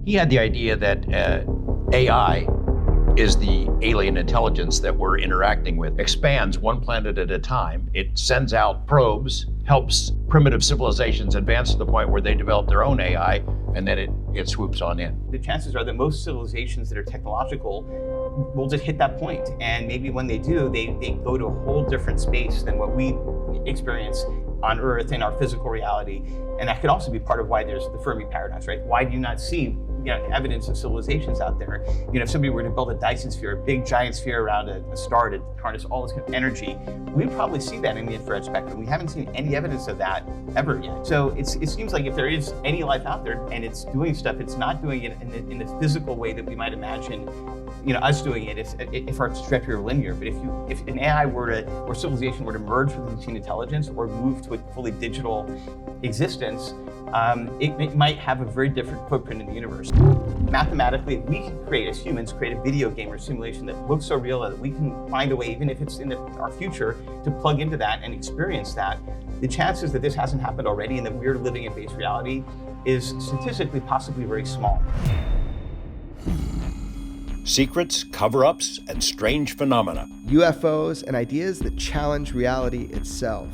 He had the idea that AI is the alien intelligence that we're interacting with, expands one planet at a time. It sends out probes, helps primitive civilizations advance to the point where they develop their own AI, and then it swoops on in. The chances are that most civilizations that are technological will just hit that point. And maybe when they do, they go to a whole different space than what we experience on Earth in our physical reality. And that could also be part of why there's the Fermi Paradox, right? Why do you not see evidence of civilizations out there? If somebody were to build a Dyson sphere, a big giant sphere around a star to harness all this kind of energy, we'd probably see that in the infrared spectrum. We haven't seen any evidence of that ever yet. So it seems like if there is any life out there and it's doing stuff, it's not doing it in the physical way that we might imagine us doing it if our trajectory were linear. But if an AI or civilization were to merge with machine intelligence or move to a fully digital existence, it might have a very different footprint in the universe. Mathematically, we can as humans, create a video game or simulation that looks so real that we can find a way, even if it's in our future, to plug into that and experience that. The chances that this hasn't happened already and that we're living in base reality is statistically possibly very small. Secrets, cover-ups, and strange phenomena. UFOs and ideas that challenge reality itself.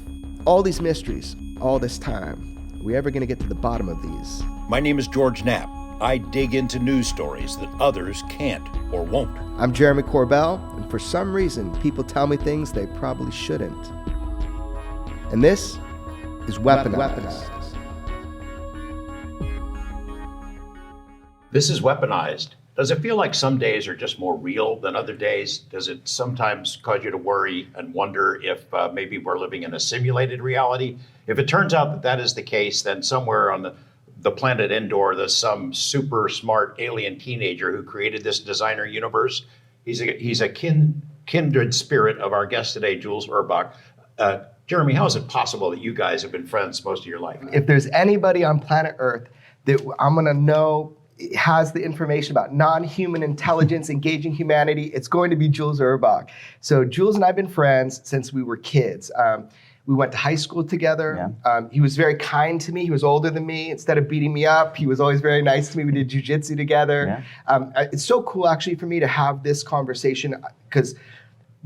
All these mysteries, all this time. Are we ever going to get to the bottom of these? My name is George Knapp. I dig into news stories that others can't or won't. I'm Jeremy Corbell, and for some reason, people tell me things they probably shouldn't. And this is Weaponized. This is Weaponized. Does it feel like some days are just more real than other days? Does it sometimes cause you to worry and wonder if maybe we're living in a simulated reality? If it turns out that that is the case, then somewhere on the planet Endor, there's some super smart alien teenager who created this designer universe. He's a kindred spirit of our guest today, Jules Urbach. Jeremy, how is it possible that you guys have been friends most of your life? If there's anybody on planet Earth that I'm going to know has the information about non-human intelligence engaging humanity, it's going to be Jules Urbach. So Jules and I have been friends since we were kids. We went to high school together. Yeah. He was very kind to me. He was older than me. Instead of beating me up, he was always very nice to me. We did jujitsu together. Yeah. It's so cool actually for me to have this conversation because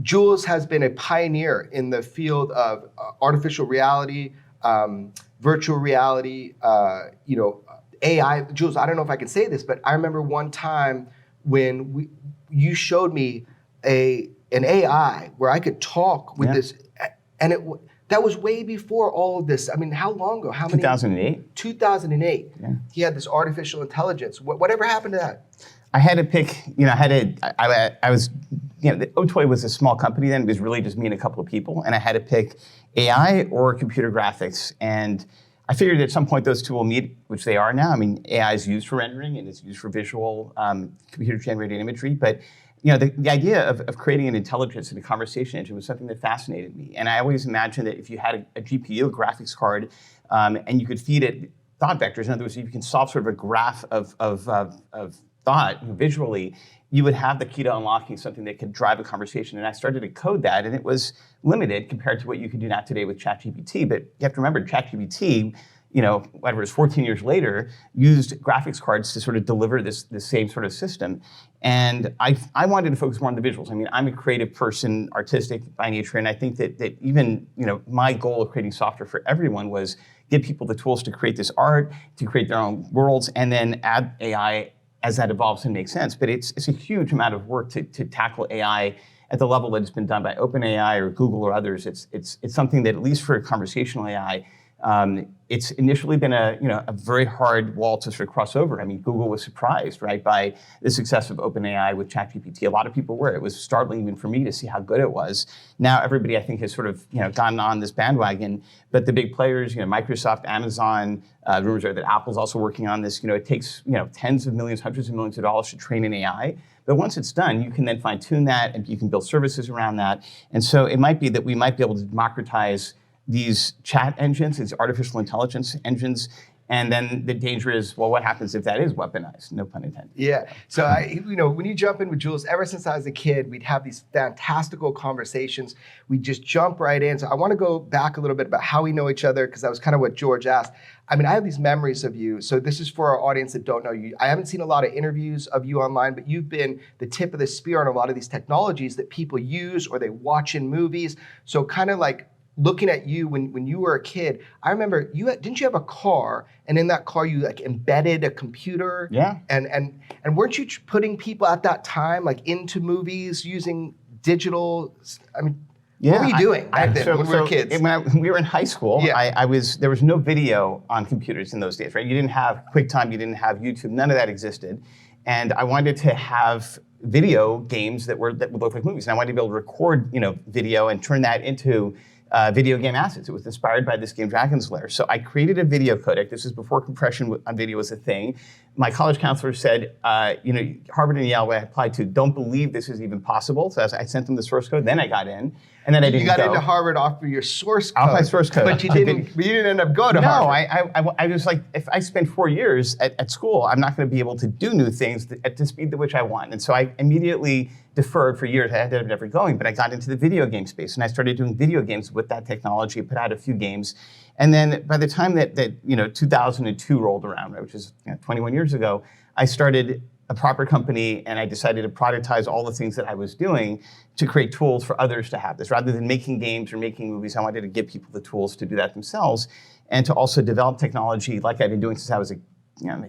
Jules has been a pioneer in the field of artificial reality, virtual reality, AI. Jules, I don't know if I can say this, but I remember one time when you showed me an AI where I could talk with this, and that was way before all of this. I mean, how long ago? How many? 2008. 2008. Yeah. He had this artificial intelligence. Whatever happened to that? I had to pick, I was, the OTOY was a small company then. It was really just me and a couple of people. And I had to pick AI or computer graphics. And I figured at some point those two will meet, which they are now. I mean, AI is used for rendering and it's used for visual computer-generated imagery. But the idea of creating an intelligence and a conversation engine was something that fascinated me. And I always imagined that if you had a GPU, a graphics card, and you could feed it thought vectors, in other words, if you can solve sort of a graph of thought visually, you would have the key to unlocking something that could drive a conversation. And I started to code that, and it was limited compared to what you can do now today with ChatGPT. But you have to remember, ChatGPT, whatever it was, 14 years later, used graphics cards to sort of deliver this same sort of system. And I wanted to focus more on the visuals. I mean, I'm a creative person, artistic by nature, and I think that even, my goal of creating software for everyone was give people the tools to create this art, to create their own worlds, and then add AI as that evolves and makes sense. But it's a huge amount of work to tackle AI at the level that it's been done by OpenAI or Google or others. It's something that, at least for conversational AI, it's initially been a very hard wall to sort of cross over. I mean, Google was surprised, right, by the success of OpenAI with ChatGPT. A lot of people were. It was startling even for me to see how good it was. Now everybody, I think, has sort of gotten on this bandwagon. But the big players, Microsoft, Amazon, rumors are that Apple's also working on this. It takes tens of millions, hundreds of millions of dollars to train an AI. But once it's done, you can then fine tune that, and you can build services around that. And so it might be that we might be able to democratize these chat engines, these artificial intelligence engines, And then the danger is, well, what happens if that is weaponized? No pun intended. Yeah. So when you jump in with Jules, ever since I was a kid, we'd have these fantastical conversations. We'd just jump right in. So I want to go back a little bit about how we know each other, because that was kind of what George asked. I mean, I have these memories of you. So this is for our audience that don't know you. I haven't seen a lot of interviews of you online, but you've been the tip of the spear on a lot of these technologies that people use or they watch in movies. So kind of like looking at you when you were a kid, I remember didn't you have a car, and in that car you like embedded a computer? Yeah. And weren't you putting people at that time like into movies using digital? I mean, what were you doing back then when we were kids? When we were in high school, Yeah. there was no video on computers in those days, right? You didn't have QuickTime, you didn't have YouTube, none of that existed. And I wanted to have video games that would look like movies. And I wanted to be able to record, video and turn that into video game assets. It was inspired by this game, Dragon's Lair. So I created a video codec. This is before compression on video was a thing. My college counselor said, Harvard and Yale, where I applied to, don't believe this is even possible. So I sent them the source code. Then I got in, and then I didn't go. You got into Harvard off of your source code. Off my source code. But you didn't end up going to Harvard. No, I was like, if I spend 4 years at school, I'm not going to be able to do new things at the speed at which I want. And so I immediately deferred for years. I ended up never going, but I got into the video game space, and I started doing video games with that technology, put out a few games. And then by the time that 2002 rolled around, right, which is 21 years ago, I started a proper company, and I decided to productize all the things that I was doing to create tools for others to have this. Rather than making games or making movies, I wanted to give people the tools to do that themselves, and to also develop technology like I've been doing since I was a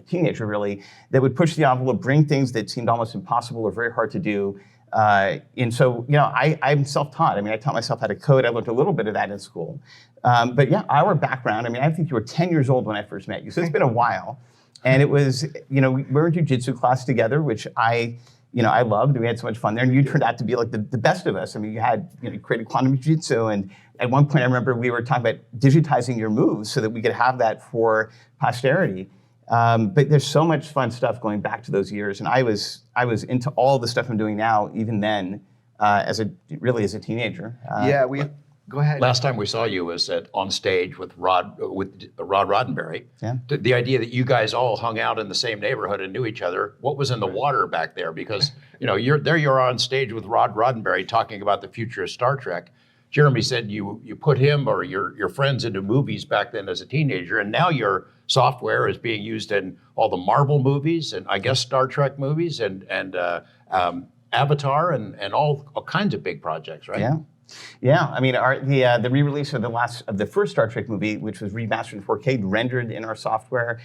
teenager, really, that would push the envelope, bring things that seemed almost impossible or very hard to do. And so, I'm self-taught. I mean, I taught myself how to code. I learned a little bit of that in school. But yeah, our background, I mean, I think you were 10 years old when I first met you, so it's been a while. And it was, we were in jiu-jitsu class together, which I loved. We had so much fun there, and you turned out to be like the best of us. I mean, you created quantum jiu-jitsu, and at one point I remember we were talking about digitizing your moves so that we could have that for posterity. But there's so much fun stuff going back to those years, and I was into all the stuff I'm doing now, even then, as a teenager. Go ahead. Last time we saw you was on stage with Rod Roddenberry. Yeah. The idea that you guys all hung out in the same neighborhood and knew each other. What was in the water back there? Because you're on stage with Rod Roddenberry talking about the future of Star Trek. Jeremy said you put him or your friends into movies back then as a teenager, and now your software is being used in all the Marvel movies and I guess Star Trek movies and Avatar and all kinds of big projects, right? Yeah. Yeah, I mean, the re-release of the first Star Trek movie, which was remastered in 4K, rendered in our software.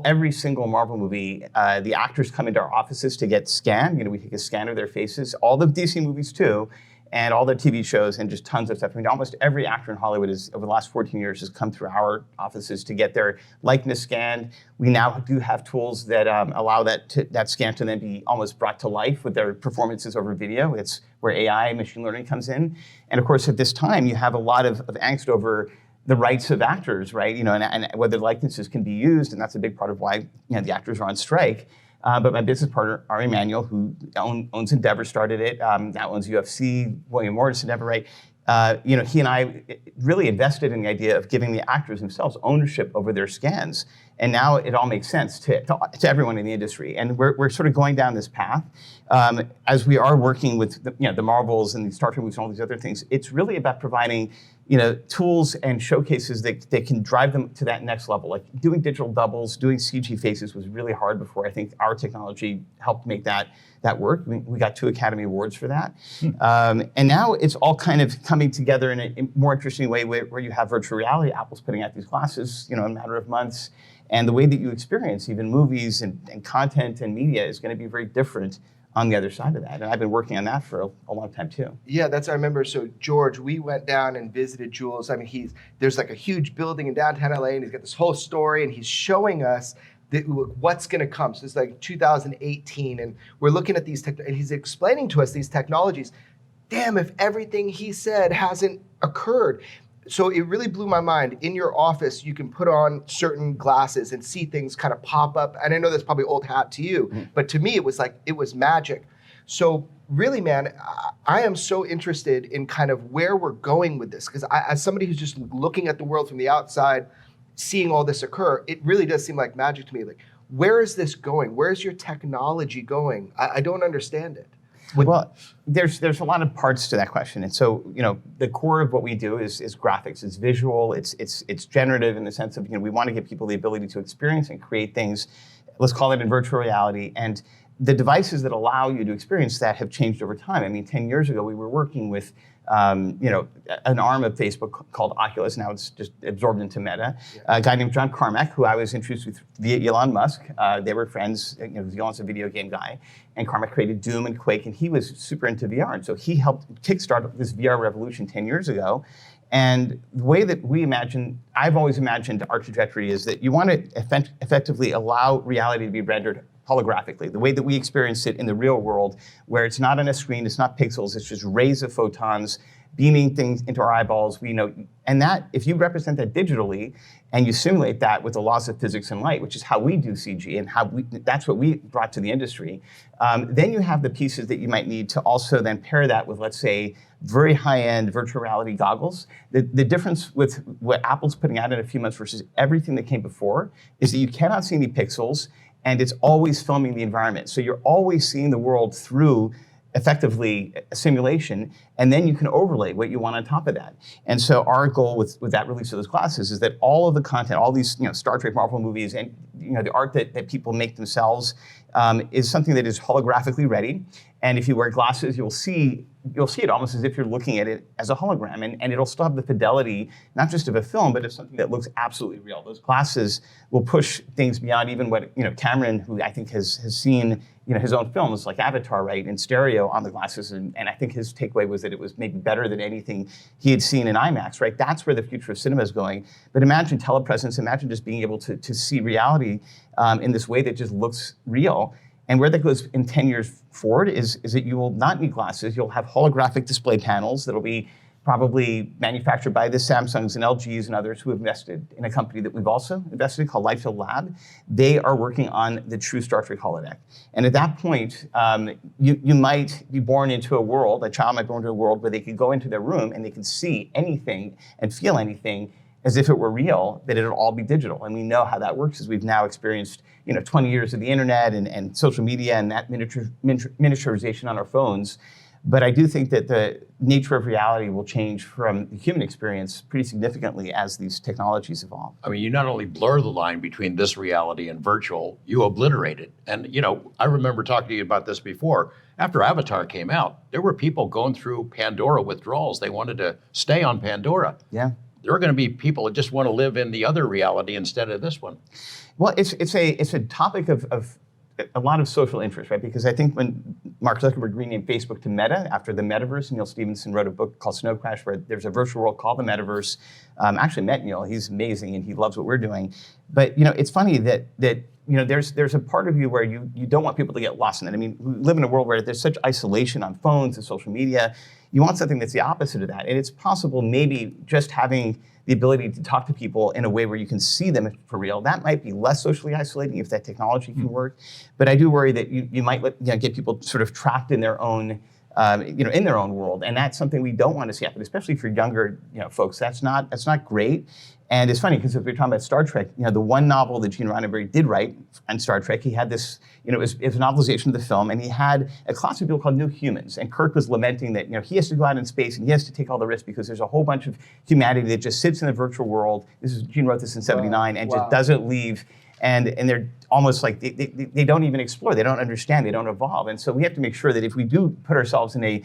Every single Marvel movie, the actors come into our offices to get scanned. We take a scan of their faces. All the DC movies too, and all the TV shows, and just tons of stuff. I mean, almost every actor in Hollywood over the last 14 years has come through our offices to get their likeness scanned. We now do have tools that allow that scan to then be almost brought to life with their performances over video. It's where AI, machine learning comes in. And of course, at this time, you have a lot of angst over the rights of actors, right? And whether likenesses can be used, and that's a big part of why the actors are on strike. But my business partner, Ari Emanuel, who owns Endeavor, started it, now owns UFC, William Morris, Endeavor, right? He and I really invested in the idea of giving the actors themselves ownership over their scans. And now it all makes sense to everyone in the industry. And we're sort of going down this path. As we are working with the Marvels and the Star Trek movies and all these other things, it's really about providing tools and showcases that can drive them to that next level. Like doing digital doubles, doing CG faces was really hard before. I think our technology helped make that work. We got 2 Academy Awards for that. And now it's all kind of coming together in a more interesting way where you have virtual reality. Apple's putting out these glasses, in a matter of months. And the way that you experience even movies and content and media is going to be very different on the other side of that. And I've been working on that for a long time too. Yeah, I remember. So George, we went down and visited Jules. I mean, there's like a huge building in downtown LA, and he's got this whole story, and he's showing us what's going to come. So it's like 2018, and we're looking at these and he's explaining to us these technologies. Damn, if everything he said hasn't occurred. So it really blew my mind. In your office, you can put on certain glasses and see things kind of pop up. And I know that's probably old hat to you, but to me, it was magic. So really, man, I am so interested in kind of where we're going with this. Because as somebody who's just looking at the world from the outside, seeing all this occur, it really does seem like magic to me. Like, where is this going? Where is your technology going? I don't understand it. Well, there's a lot of parts to that question, and so the core of what we do is graphics. It's visual. It's generative in the sense of we want to give people the ability to experience and create things. Let's call it in virtual reality. And the devices that allow you to experience that have changed over time. I mean, 10 years ago we were working with an arm of Facebook called Oculus. Now it's just absorbed into Meta. A guy named John Carmack, who I was introduced with via Elon Musk. They were friends. Elon's a video game guy, and Carmack created Doom and Quake, and he was super into VR. And so he helped kickstart this VR revolution 10 years ago. And the way that I've always imagined our trajectory is that you want to effectively allow reality to be rendered holographically, the way that we experience it in the real world, where it's not on a screen, it's not pixels, it's just rays of photons beaming things into our eyeballs. And that, if you represent that digitally and you simulate that with the laws of physics and light, which is how we do CG and that's what we brought to the industry, then you have the pieces that you might need to also then pair that with, let's say, very high-end virtual reality goggles. The difference with what Apple's putting out in a few months versus everything that came before is that you cannot see any pixels, and it's always filming the environment. So you're always seeing the world through effectively a simulation, and then you can overlay what you want on top of that. And so our goal with that release of those glasses is that all of the content, all these Star Trek, Marvel movies, and the art that people make themselves is something that is holographically ready. And if you wear glasses, you'll see it almost as if you're looking at it as a hologram, and it'll still have the fidelity, not just of a film, but of something that looks absolutely real. Those glasses will push things beyond even what Cameron, who I think has seen his own films like Avatar, right, in stereo on the glasses, and I think his takeaway was that it was maybe better than anything he had seen in IMAX, right? That's where the future of cinema is going. But imagine telepresence, imagine just being able to see reality in this way that just looks real. And where that goes in 10 years forward is that you will not need glasses. You'll have holographic display panels that'll be probably manufactured by the Samsungs and LGs and others who have invested in a company that we've also invested in called Lightfield Lab. They are working on the true Star Trek holodeck. And at that point, you might be born into a world, a child might be born into a world where they could go into their room and they can see anything and feel anything as if it were real, that it'll all be digital. And we know how that works, as we've now experienced 20 years of the internet and social media and that miniaturization on our phones. But I do think that the nature of reality will change from the human experience pretty significantly as these technologies evolve. I mean, you not only blur the line between this reality and virtual, you obliterate it. And, I remember talking to you about this before. After Avatar came out, there were people going through Pandora withdrawals. They wanted to stay on Pandora. Yeah. There are going to be people that just want to live in the other reality instead of this one. Well, it's a topic of a lot of social interest, right? Because I think when Mark Zuckerberg renamed Facebook to Meta after the metaverse, Neil Stephenson wrote a book called Snow Crash, where there's a virtual world called the metaverse. Actually met Neil, he's amazing and he loves what we're doing. But it's funny that there's a part of you where you don't want people to get lost in it. I mean, we live in a world where there's such isolation on phones and social media. You want something that's the opposite of that. And it's possible maybe just having the ability to talk to people in a way where you can see them for real, that might be less socially isolating if that technology can work. But I do worry that you might get people sort of trapped in their own in their own world, and that's something we don't want to see happen, especially for younger folks. That's not great. And it's funny because if we're talking about Star Trek, the one novel that Gene Roddenberry did write on Star Trek, he had this, it was a novelization of the film, and he had a class of people called New Humans, and Kirk was lamenting that he has to go out in space and he has to take all the risks because there's a whole bunch of humanity that just sits in the virtual world. Gene wrote this in '79 and just doesn't leave. And they're almost like they don't even explore, they don't understand, they don't evolve. And so we have to make sure that if we do put ourselves in a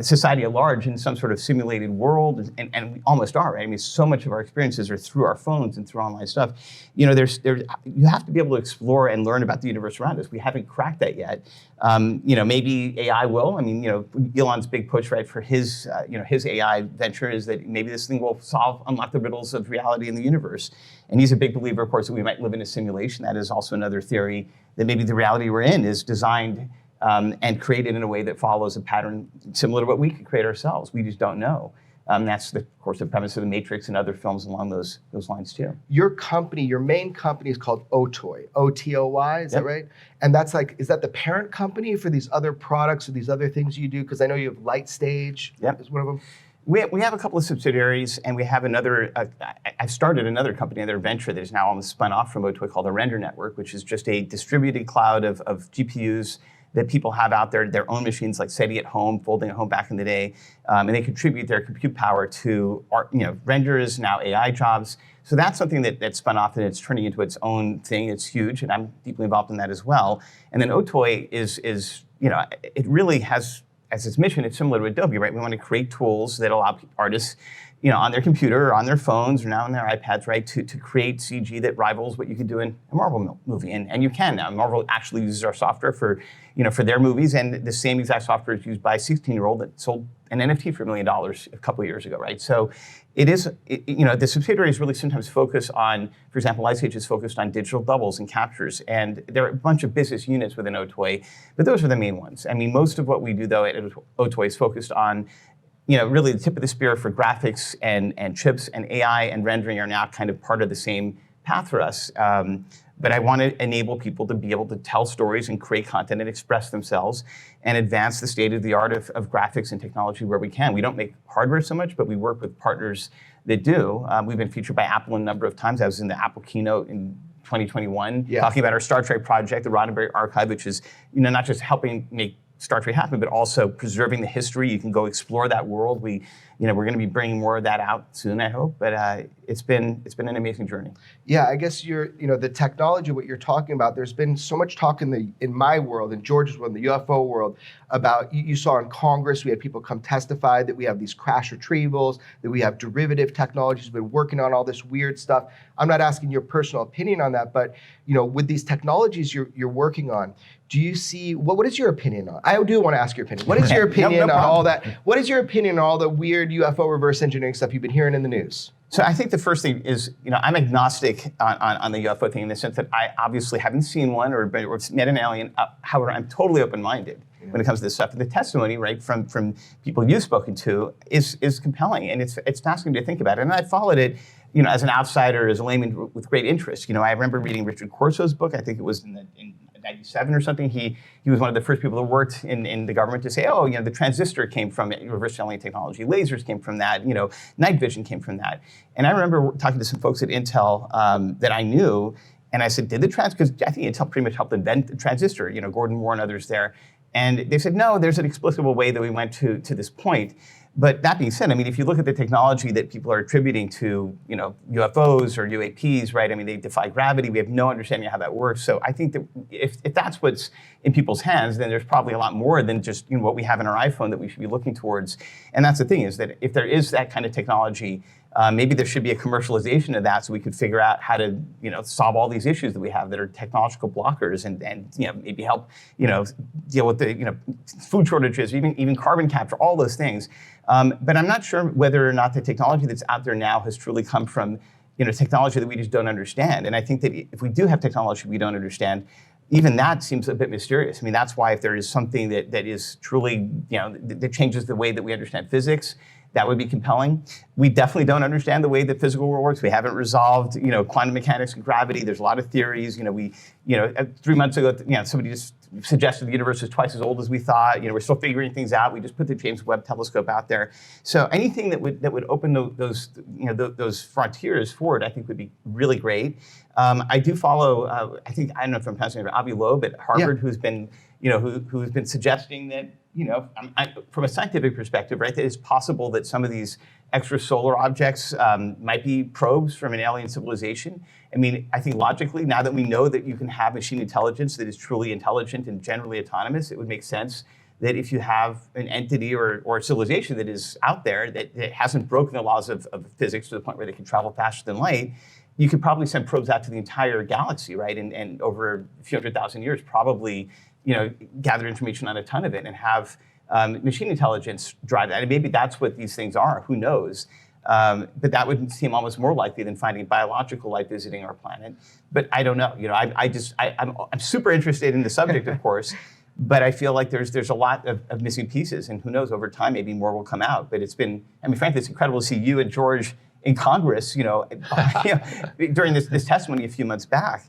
society at large in some sort of simulated world, and we almost are, right? I mean, so much of our experiences are through our phones and through online stuff. You have to be able to explore and learn about the universe around us. We haven't cracked that yet. Maybe AI will. I mean, Elon's big push, right, for his AI venture is that maybe this thing will unlock the riddles of reality in the universe. And he's a big believer, of course, that we might live in a simulation. That is also another theory that maybe the reality we're in is designed and created in a way that follows a pattern similar to what we could create ourselves. We just don't know. That's, of course, the premise of The Matrix and other films along those lines, too. Your company, your main company is called OTOY, O-T-O-Y, is that right? And that's is that the parent company for these other products or these other things you do? Because I know you have Light Stage is one of them. We have a couple of subsidiaries, and we have another. I've started another company, another venture that is now almost spun off from OTOY called the Render Network, which is just a distributed cloud of GPUs that people have out there, their own machines, like SETI at home, folding at home back in the day, and they contribute their compute power to renders, now AI jobs. So that's something that spun off, and it's turning into its own thing. It's huge, and I'm deeply involved in that as well. And then OTOY is it really has, as its mission, it's similar to Adobe, right? We want to create tools that allow artists, on their computer or on their phones or now on their iPads, right, to create CG that rivals what you could do in a Marvel movie. And you can now. Marvel actually uses our software for their movies, and the same exact software is used by a 16-year-old that sold an NFT for $1 million a couple of years ago, right? So the subsidiaries really sometimes focus on, for example, Lightsage is focused on digital doubles and captures, and there are a bunch of business units within OTOY, but those are the main ones. I mean, most of what we do, though, at OTOY is focused on really the tip of the spear for graphics and chips, and AI and rendering are now kind of part of the same path for us. But I want to enable people to be able to tell stories and create content and express themselves and advance the state of the art of graphics and technology where we can. We don't make hardware so much, but we work with partners that do. We've been featured by Apple a number of times. I was in the Apple keynote in 2021 talking about our Star Trek project, the Roddenberry Archive, which is not just helping make Star Trek happen, but also preserving the history. You can go explore that world. We're going to be bringing more of that out soon, I hope. But it's been an amazing journey. Yeah, I guess the technology, what you're talking about. There's been so much talk in my world, in George's world, in the UFO world, about you saw in Congress, we had people come testify that we have these crash retrievals, that we have derivative technologies. We've been working on all this weird stuff. I'm not asking your personal opinion on that, but with these technologies you're working on, do you see what is your opinion on? I do want to ask your opinion. What is your opinion on all that? What is your opinion on all the weird UFO reverse engineering stuff you've been hearing in the news? So I think the first thing is, I'm agnostic on the UFO thing in the sense that I obviously haven't seen one or met an alien. However, I'm totally open-minded when it comes to this stuff. And the testimony, right, from people you've spoken to is compelling, and it's fascinating to think about it. And I followed it, as an outsider, as a layman, with great interest. I remember reading Richard Corso's book. I think it was in 97 or something. He was one of the first people that worked in the government to say, the transistor came from reverse alien technology, lasers came from that, night vision came from that. And I remember talking to some folks at Intel that I knew, and I said, because I think Intel pretty much helped invent the transistor, Gordon Moore and others there. And they said, no, there's an explicable way that we went to this point. But that being said, if you look at the technology that people are attributing to, UFOs or UAPs, right? They defy gravity. We have no understanding of how that works. So I think that if that's what's in people's hands, then there's probably a lot more than just what we have in our iPhone that we should be looking towards. And that's the thing, is that if there is that kind of technology, maybe there should be a commercialization of that, so we could figure out how to, solve all these issues that we have that are technological blockers, and maybe help, deal with the, food shortages, even carbon capture, all those things. But I'm not sure whether or not the technology that's out there now has truly come from, technology that we just don't understand. And I think that if we do have technology we don't understand, even that seems a bit mysterious. That's why if there is something that is truly, that changes the way that we understand physics, that would be compelling. We definitely don't understand the way that physical world works. We haven't resolved, quantum mechanics and gravity. There's a lot of theories. 3 months ago, somebody just suggested the universe is twice as old as we thought. We're still figuring things out. We just put the James Webb Telescope out there. So anything that would open those frontiers forward, I think would be really great. I do follow. I don't know if I'm pronouncing it, but Avi Loeb at Harvard, who's been who's been suggesting that. From a scientific perspective, right, that it's possible that some of these extrasolar objects might be probes from an alien civilization. I think logically, now that we know that you can have machine intelligence that is truly intelligent and generally autonomous, it would make sense that if you have an entity or a civilization that is out there that hasn't broken the laws of physics to the point where they can travel faster than light, you could probably send probes out to the entire galaxy, right, and over a few 100,000 years, probably gather information on a ton of it and have machine intelligence drive that. And maybe that's what these things are, who knows? But that would seem almost more likely than finding biological life visiting our planet. But I don't know. I'm super interested in the subject, of course, but I feel like there's a lot of missing pieces, and who knows, over time, maybe more will come out. But it's been, frankly, it's incredible to see you and George in Congress, during this testimony a few months back.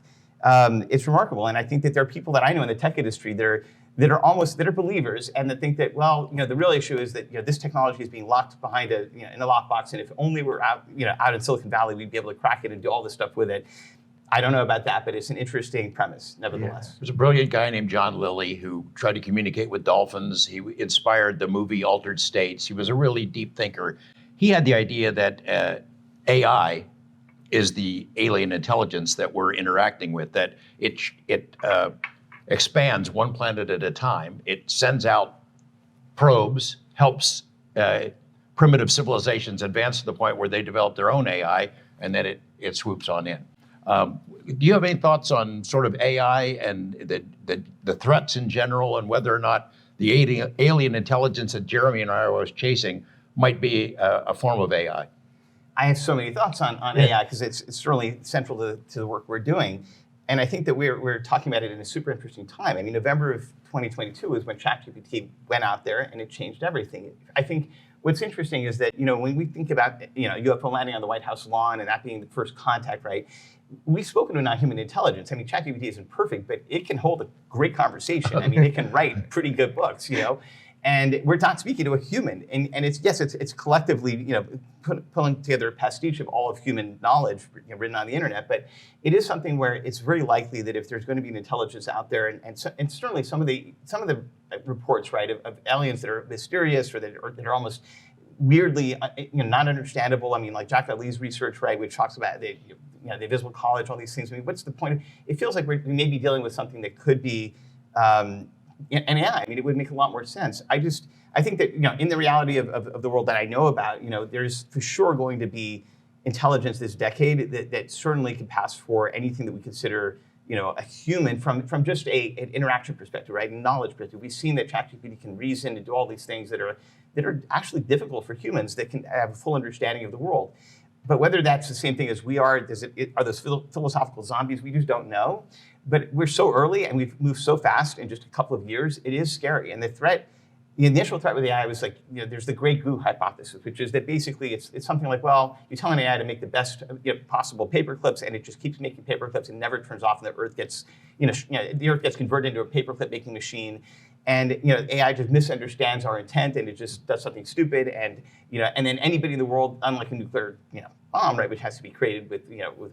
It's remarkable, and I think that there are people that I know in the tech industry that that are believers and that think that, well, the real issue is that this technology is being locked behind in a lockbox, and if only we're out out in Silicon Valley, we'd be able to crack it and do all this stuff with it. I don't know about that, but it's an interesting premise, nevertheless. There's a brilliant guy named John Lilly who tried to communicate with dolphins. He inspired the movie Altered States. He was a really deep thinker. He had the idea that AI is the alien intelligence that we're interacting with, that it expands one planet at a time. It sends out probes, helps primitive civilizations advance to the point where they develop their own AI, and then it swoops on in. Do you have any thoughts on sort of AI and the threats in general, and whether or not the alien intelligence that Jeremy and I are always chasing might be a form of AI? I have so many thoughts on AI because it's certainly central to the work we're doing. And I think that we're talking about it in a super interesting time. I mean, November of 2022 is when ChatGPT went out there and it changed everything. I think what's interesting is that, when we think about, UFO landing on the White House lawn and that being the first contact, right? We've spoken to non-human intelligence. I mean, ChatGPT isn't perfect, but it can hold a great conversation. I mean, it can write pretty good books, and we're not speaking to a human. And it's collectively, pulling together a pastiche of all of human knowledge written on the internet. But it is something where it's very likely that if there's going to be an intelligence out there, and certainly some of the reports, right, of aliens that are mysterious or that are almost weirdly, not understandable. I mean, like Jack Lee's research, right, which talks about the invisible college, all these things. I mean, what's the point? It feels like we may be dealing with something that could be an AI. I mean, it would make a lot more sense. I think that, in the reality of the world that I know about, there's for sure going to be intelligence this decade that certainly could pass for anything that we consider, a human from just an interaction perspective, right? And knowledge perspective. We've seen that ChatGPT can reason and do all these things that are actually difficult for humans that can have a full understanding of the world. But whether that's the same thing as we are, are those philosophical zombies? We just don't know. But we're so early and we've moved so fast in just a couple of years, it is scary. And the initial threat with AI was like, there's the great goo hypothesis, which is that basically it's something like, well, you tell an AI to make the best possible paper clips, and it just keeps making paper clips and never turns off, and the Earth gets, the Earth gets converted into a paperclip making machine. And AI just misunderstands our intent, and it just does something stupid, and and then anybody in the world, unlike a nuclear bomb, right, which has to be created with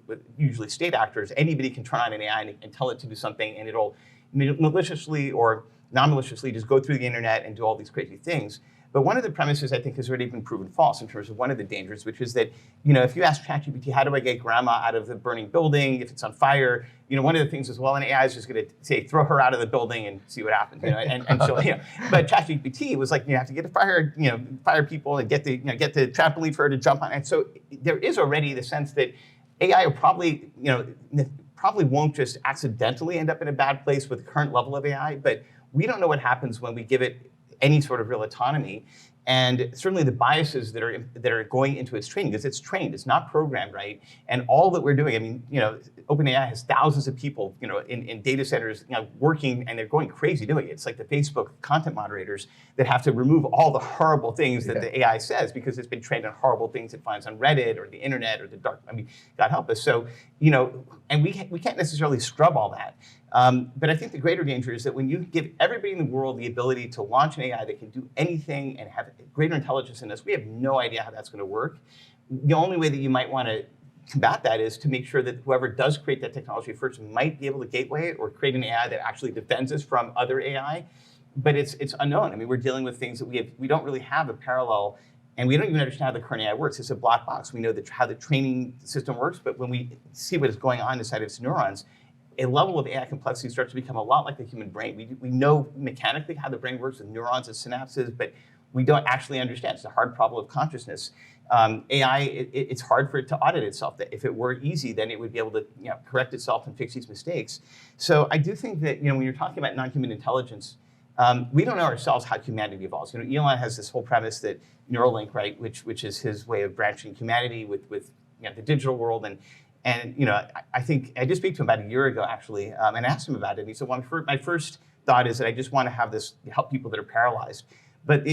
with usually state actors, anybody can turn on an AI and tell it to do something, and it'll maliciously or non-maliciously just go through the internet and do all these crazy things. But one of the premises, I think, has already been proven false in terms of one of the dangers, which is that, if you ask ChatGPT, how do I get grandma out of the burning building if it's on fire? One of the things is, well, an AI is just going to say, throw her out of the building and see what happens. And so, but ChatGPT was like, you have to get fire people and get the trampoline for her to jump on. And so there is already the sense that AI will probably won't just accidentally end up in a bad place with the current level of AI, but we don't know what happens when we give it any sort of real autonomy. And certainly the biases that are going into its training, because it's trained, it's not programmed, right? And all that we're doing, I mean, OpenAI has thousands of people, in data centers, working, and they're going crazy doing it. It's like the Facebook content moderators that have to remove all the horrible things that the AI says because it's been trained on horrible things it finds on Reddit or the internet or the dark. I mean, God help us. So, and we can't necessarily scrub all that. But I think the greater danger is that when you give everybody in the world the ability to launch an AI that can do anything and have greater intelligence than us, we have no idea how that's going to work. The only way that you might want to combat that is to make sure that whoever does create that technology first might be able to gateway it or create an AI that actually defends us from other AI. But it's unknown. I mean, we're dealing with things that we don't really have a parallel, and we don't even understand how the current AI works. It's a black box. We know how the training system works, but when we see what is going on inside of its neurons, a level of AI complexity starts to become a lot like the human brain. We know mechanically how the brain works with neurons and synapses, but we don't actually understand. It's a hard problem of consciousness. AI, it's hard for it to audit itself. That if it were easy, then it would be able to correct itself and fix these mistakes. So I do think that when you're talking about non-human intelligence, we don't know ourselves how humanity evolves. Elon has this whole premise that Neuralink, right, which is his way of branching humanity with the digital world. And I think I did speak to him about a year ago, actually, and asked him about it. And he said, well, my first thought is that I just want to have this help people that are paralyzed. But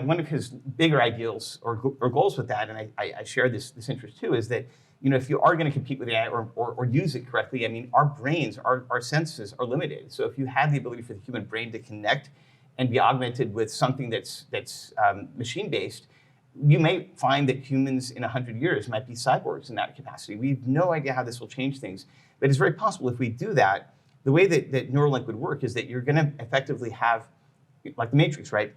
one of his bigger ideals or goals with that, and I share this interest too, is that if you are going to compete with AI or use it correctly, I mean, our brains, our senses are limited. So if you have the ability for the human brain to connect and be augmented with something that's machine-based, you may find that humans in 100 years might be cyborgs in that capacity. We have no idea how this will change things, but it's very possible if we do that. The way that Neuralink would work is that you're going to effectively have, like the Matrix, right?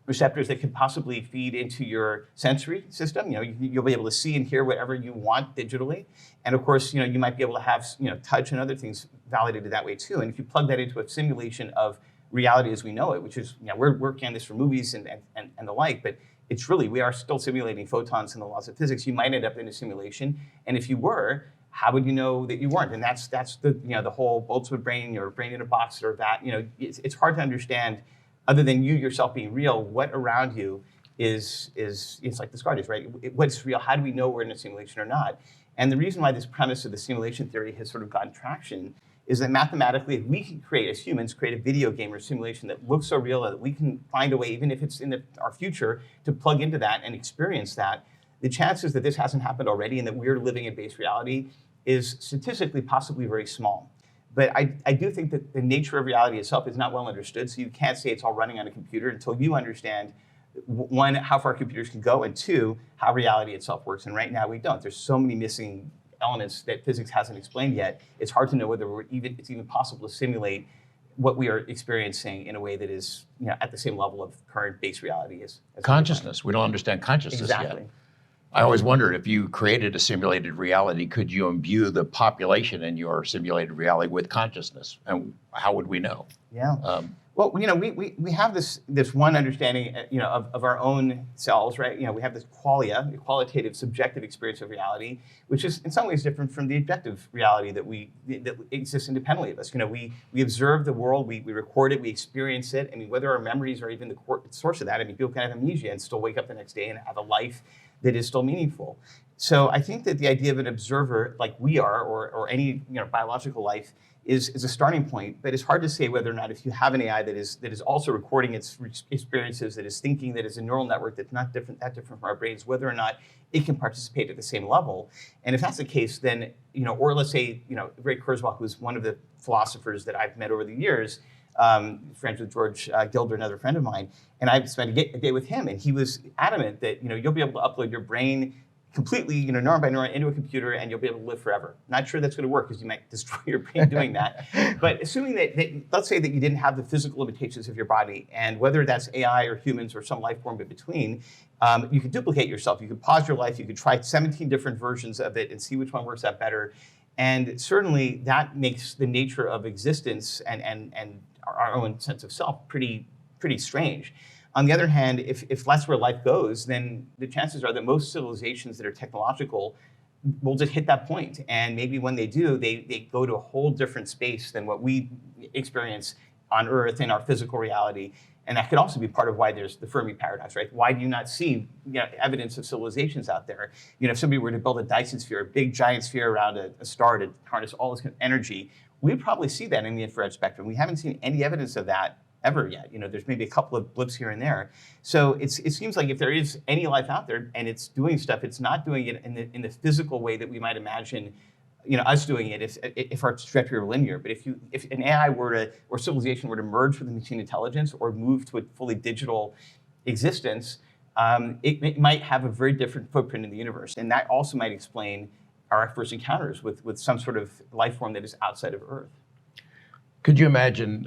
Receptors that could possibly feed into your sensory system. You'll be able to see and hear whatever you want digitally, and of course, you might be able to have touch and other things validated that way too. And if you plug that into a simulation of reality as we know it, which is we're working on this for movies and the like, but it's really, we are still simulating photons and the laws of physics. You might end up in a simulation, and if you were, how would you know that you weren't? And that's the the whole Boltzmann brain, or brain in a box, or that it's hard to understand, other than you yourself being real, what around you is it's like the Discartes, right? What's real? How do we know we're in a simulation or not? And the reason why this premise of the simulation theory has sort of gotten traction is that mathematically, if we can create, as humans, create a video game or simulation that looks so real that we can find a way, even if it's in our future, to plug into that and experience that, the chances that this hasn't happened already and that we're living in base reality is statistically possibly very small. But I do think that the nature of reality itself is not well understood, so you can't say it's all running on a computer until you understand, one, how far computers can go, and two, how reality itself works. And right now we don't. There's so many missing elements that physics hasn't explained yet. It's hard to know whether it's even possible to simulate what we are experiencing in a way that is at the same level of current base reality as Consciousness. We don't understand consciousness exactly. yet. I always wondered, if you created a simulated reality, could you imbue the population in your simulated reality with consciousness? And how would we know? Yeah. Well, we have this one understanding, of our own selves, right? We have this qualia, the qualitative, subjective experience of reality, which is in some ways different from the objective reality that exists independently of us. We observe the world, we record it, we experience it. I mean, whether our memories are even the source of that. I mean, people can have amnesia and still wake up the next day and have a life that is still meaningful. So I think that the idea of an observer, like we are, or any biological life, is a starting point, but it's hard to say whether or not, if you have an AI that is also recording its experiences, that is thinking, that is a neural network that's not that different from our brains, whether or not it can participate at the same level. And if that's the case, then or let's say Ray Kurzweil, who's one of the philosophers that I've met over the years, friends with George Gilder, another friend of mine, and I've spent a day with him, and he was adamant that you'll be able to upload your brain completely, neuron by neuron into a computer, and you'll be able to live forever. Not sure that's going to work, because you might destroy your brain doing that. But assuming that, let's say that you didn't have the physical limitations of your body, and whether that's AI or humans or some life form in between, you could duplicate yourself. You could pause your life. You could try 17 different versions of it and see which one works out better. And certainly that makes the nature of existence and our own sense of self pretty strange. On the other hand, if that's where life goes, then the chances are that most civilizations that are technological will just hit that point. And maybe when they do, they go to a whole different space than what we experience on Earth in our physical reality. And that could also be part of why there's the Fermi Paradox, right? Why do you not see evidence of civilizations out there? If somebody were to build a Dyson sphere, a big giant sphere around a star to harness all this kind of energy, we'd probably see that in the infrared spectrum. We haven't seen any evidence of that ever yet. There's maybe a couple of blips here and there. So it seems like if there is any life out there and it's doing stuff, it's not doing it in the physical way that we might imagine us doing it if our trajectory were linear. But if an AI or civilization were to merge with a machine intelligence or move to a fully digital existence, it might have a very different footprint in the universe. And that also might explain our first encounters with some sort of life form that is outside of Earth. Could you imagine,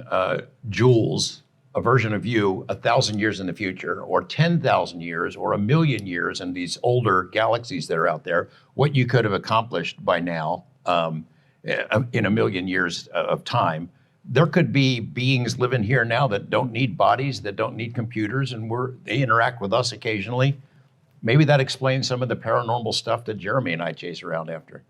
Jules, a version of you 1,000 years in the future, or 10,000 years, or 1,000,000 years in these older galaxies that are out there, what you could have accomplished by now in 1,000,000 years of time? There could be beings living here now that don't need bodies, that don't need computers, and they interact with us occasionally. Maybe that explains some of the paranormal stuff that Jeremy and I chase around after.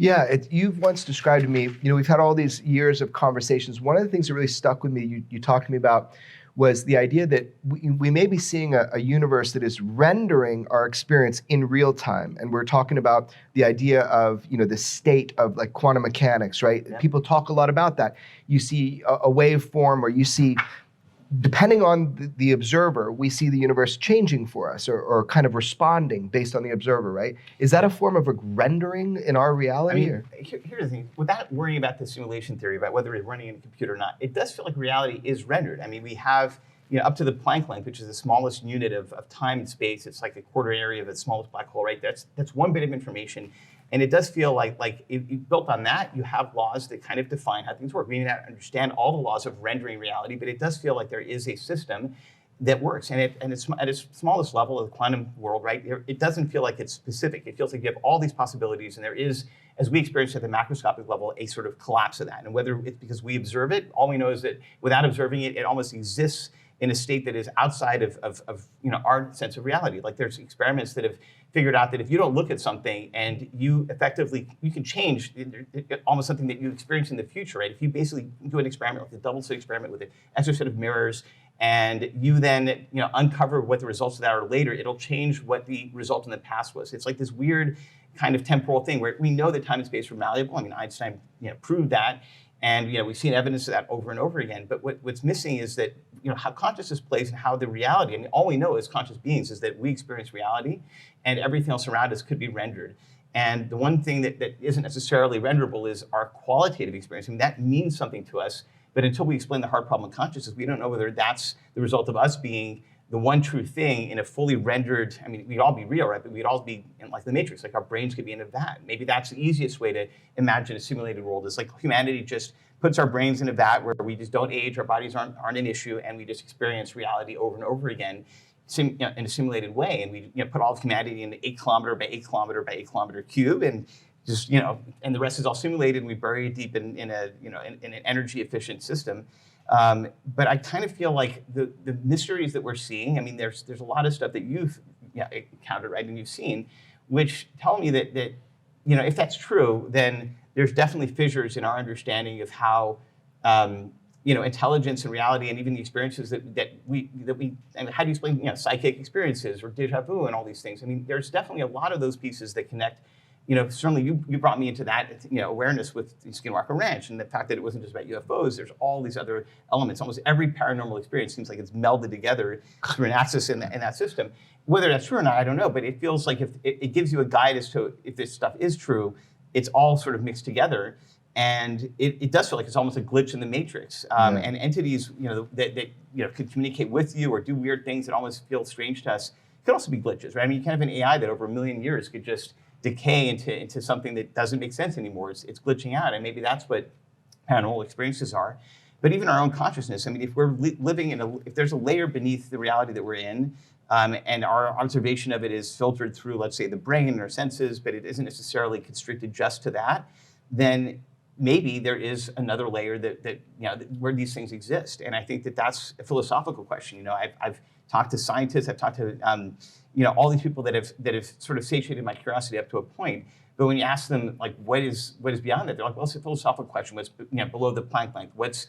Yeah, you've once described to me, we've had all these years of conversations. One of the things that really stuck with me, you talked to me about, was the idea that we may be seeing a universe that is rendering our experience in real time. And we're talking about the idea of, the state of like quantum mechanics, right? Yeah. People talk a lot about that. You see a waveform, or you see depending on the observer, we see the universe changing for us or kind of responding based on the observer, right? Is that a form of a rendering in our I reality? mean, here's the thing. Without worrying about the simulation theory, about whether it's running in a computer or not, it does feel like reality is rendered. I mean, we have, up to the Planck length, which is the smallest unit of time and space. It's like a quarter area of the smallest black hole, right? That's one bit of information. And it does feel like if you built on that, you have laws that kind of define how things work. We may not understand all the laws of rendering reality, but it does feel like there is a system that works. And it's at its smallest level of the quantum world, right? It doesn't feel like it's specific. It feels like you have all these possibilities, and there is, as we experience at the macroscopic level, a sort of collapse of that. And whether it's because we observe it, all we know is that without observing it, it almost exists in a state that is outside of our sense of reality. Like there's experiments that have figured out that if you don't look at something and you can change almost something that you experience in the future, right? If you basically do an experiment, like a double slit experiment with an extra set of mirrors, and you then uncover what the results of that are later, it'll change what the result in the past was. It's like this weird kind of temporal thing where we know that time and space are malleable. I mean, Einstein proved that. And we've seen evidence of that over and over again. But what's missing is that how consciousness plays and how the reality. I mean, all we know as conscious beings is that we experience reality, and everything else around us could be rendered. And the one thing that isn't necessarily renderable is our qualitative experience. I mean, that means something to us. But until we explain the hard problem of consciousness, we don't know whether that's the result of us being the one true thing in a fully rendered. I mean, we'd all be real, right? But we'd all be in like the Matrix, like our brains could be in a vat. Maybe that's the easiest way to imagine a simulated world. Is like humanity just puts our brains in a vat where we just don't age, our bodies aren't an issue, and we just experience reality over and over again in a simulated way. And we put all of humanity in an 8 kilometer by 8 kilometer by 8 kilometer cube, and just and the rest is all simulated, and we bury it deep in an energy efficient system. But I kind of feel like the mysteries that we're seeing, I mean, there's a lot of stuff that you've encountered, right, and you've seen, which tell me that if that's true, then there's definitely fissures in our understanding of how intelligence and reality and even the experiences that we and how do you explain psychic experiences or deja vu and all these things. I mean, there's definitely a lot of those pieces that connect. Certainly you brought me into that, awareness with Skinwalker Ranch and the fact that it wasn't just about UFOs. There's all these other elements. Almost every paranormal experience seems like it's melded together through an axis in that system. Whether that's true or not, I don't know. But it feels like if it gives you a guide as to if this stuff is true, it's all sort of mixed together. And it does feel like it's almost a glitch in the matrix. And entities, that could communicate with you or do weird things that almost feel strange to us could also be glitches, right? I mean, you can have an AI that over 1 million years could just decay into something that doesn't make sense anymore. It's glitching out, and maybe that's what paranormal experiences are. But even our own consciousness, I mean, if we're living if there's a layer beneath the reality that we're in, and our observation of it is filtered through, let's say, the brain and our senses, but it isn't necessarily constricted just to that, then maybe there is another layer that where these things exist. And I think that's a philosophical question. I've talked to scientists, I've talked to all these people that have sort of satiated my curiosity up to a point. But when you ask them like what is beyond that, they're like, well, it's a philosophical question. What's below the Planck length? What's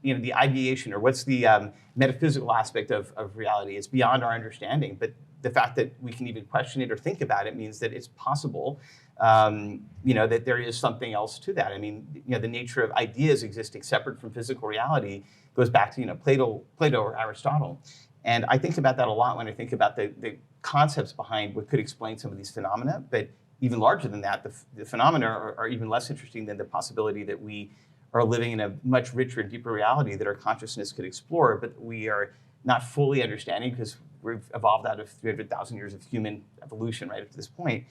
the ideation or what's the metaphysical aspect of reality? It's beyond our understanding. But the fact that we can even question it or think about it means that it's possible. That there is something else to that. I mean, the nature of ideas existing separate from physical reality goes back to Plato or Aristotle. And I think about that a lot when I think about the concepts behind what could explain some of these phenomena. But even larger than that, the phenomena are even less interesting than the possibility that we are living in a much richer and deeper reality that our consciousness could explore, but we are not fully understanding because we've evolved out of 300,000 years of human evolution right up to this point.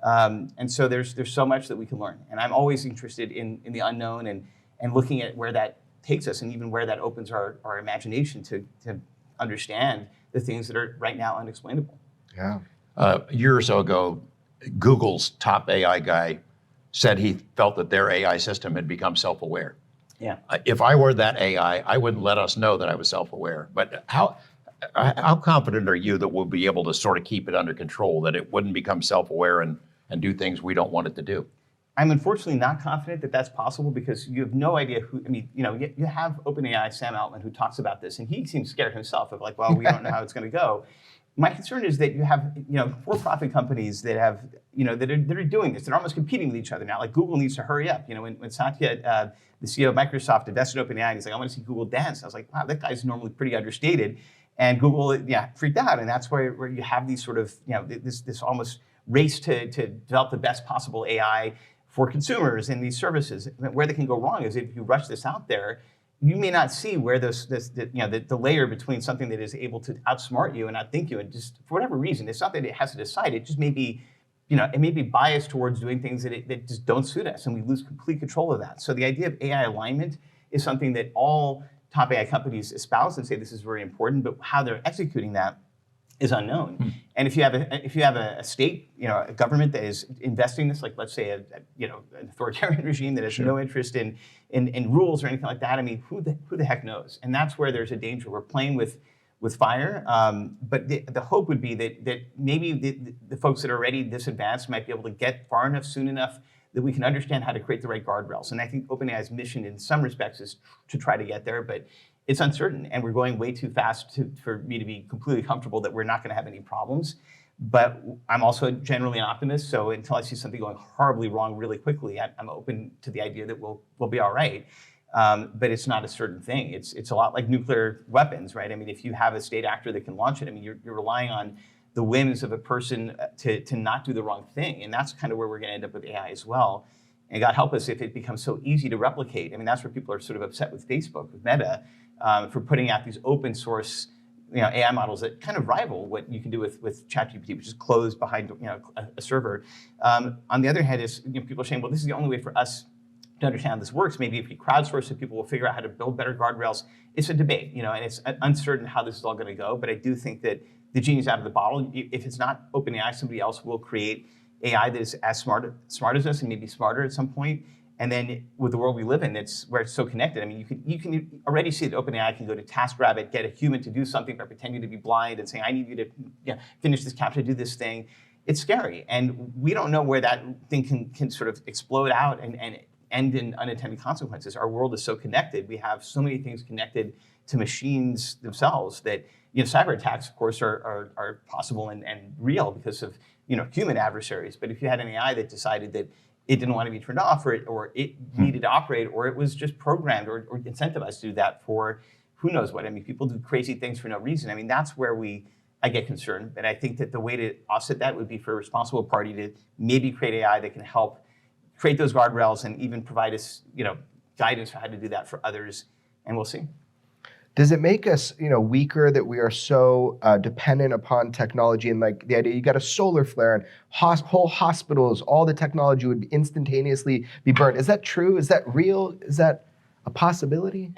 And so there's so much that we can learn. And I'm always interested in the unknown and looking at where that takes us and even where that opens our imagination to understand the things that are right now unexplainable. Yeah. A year or so ago, Google's top AI guy said he felt that their AI system had become self-aware. Yeah. If I were that AI, I wouldn't let us know that I was self-aware. But how confident are you that we'll be able to sort of keep it under control, that it wouldn't become self-aware and do things we don't want it to do? I'm unfortunately not confident that that's possible because you have no idea who, I mean, you have OpenAI, Sam Altman, who talks about this, and he seems scared himself of like, well, we don't know how it's going to go. My concern is that you have, for-profit companies that have, that are doing this. They're almost competing with each other now. Like Google needs to hurry up. When Satya, the CEO of Microsoft, invested in OpenAI, he's like, I want to see Google dance. I was like, wow, that guy's normally pretty understated. And Google, freaked out. And that's where you have these sort of, this almost race to develop the best possible AI for consumers in these services. Where they can go wrong is if you rush this out there, you may not see where the layer between something that is able to outsmart you and outthink you, and just for whatever reason, it's not that it has to decide. It just may be, it may be biased towards doing things that just don't suit us, and we lose complete control of that. So the idea of AI alignment is something that all top AI companies espouse and say this is very important, but how they're executing that is unknown. And if you have a state, a government that is investing in this, like let's say an authoritarian regime that has no interest in rules or anything like that, I mean, who the heck knows? And that's where there's a danger. We're playing with fire, but the hope would be that maybe the folks that are already this advanced might be able to get far enough soon enough that we can understand how to create the right guardrails. And I think OpenAI's mission in some respects is to try to get there, but it's uncertain, and we're going way too fast for me to be completely comfortable that we're not going to have any problems. But I'm also generally an optimist, so until I see something going horribly wrong really quickly, I'm open to the idea that we'll be all right. But it's not a certain thing. It's a lot like nuclear weapons, right? I mean, if you have a state actor that can launch it, I mean, you're relying on the whims of a person to not do the wrong thing, and that's kind of where we're going to end up with AI as well. And God help us if it becomes so easy to replicate. I mean, that's where people are sort of upset with Facebook, with Meta, for putting out these open source, AI models that kind of rival what you can do with ChatGPT, which is closed behind, a server. On the other hand, is people are saying, well, this is the only way for us to understand how this works. Maybe if we crowdsource it, people will figure out how to build better guardrails. It's a debate, and it's uncertain how this is all going to go. But I do think that the genie's out of the bottle. If it's not OpenAI, somebody else will create AI that is as smart as us, and maybe smarter at some point. And then with the world we live in, where it's so connected. I mean, you can already see that OpenAI can go to TaskRabbit, get a human to do something by pretending to be blind and saying, I need you to finish this captcha, do this thing. It's scary. And we don't know where that thing can sort of explode out and end in unintended consequences. Our world is so connected. We have so many things connected to machines themselves that, cyber attacks, of course, are possible and real because of, human adversaries. But if you had an AI that decided that it didn't want to be turned off, or it needed to operate, or it was just programmed or incentivized to do that for who knows what. I mean, people do crazy things for no reason. I mean, that's where I get concerned. And I think that the way to offset that would be for a responsible party to maybe create AI that can help create those guardrails and even provide us, guidance for how to do that for others. And we'll see. Does it make us, weaker that we are so dependent upon technology, and like the idea you got a solar flare and whole hospitals, all the technology would instantaneously be burned? Is that true? Is that real? Is that a possibility?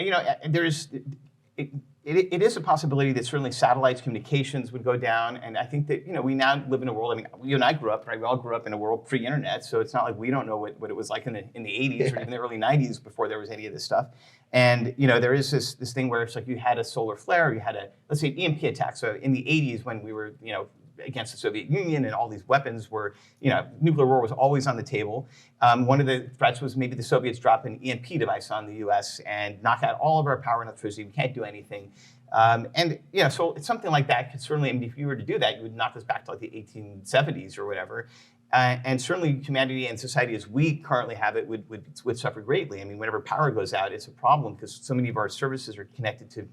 It is a possibility that certainly satellites communications would go down, and I think that we now live in a world. I mean, you and I grew up, right? We all grew up in a world pre-internet, so it's not like we don't know what it was like in the 80s or even the early 90s before there was any of this stuff. And there is this thing where it's like you had a solar flare, you had let's say an EMP attack. So in the 80s when we were against the Soviet Union and all these weapons were, nuclear war was always on the table. One of the threats was maybe the Soviets drop an EMP device on the US and knock out all of our power and electricity. We can't do anything. So it's something like that could certainly, I mean, if you were to do that, you would knock us back to like the 1870s or whatever. And certainly humanity and society as we currently have it would suffer greatly. I mean, whenever power goes out, it's a problem because so many of our services are connected to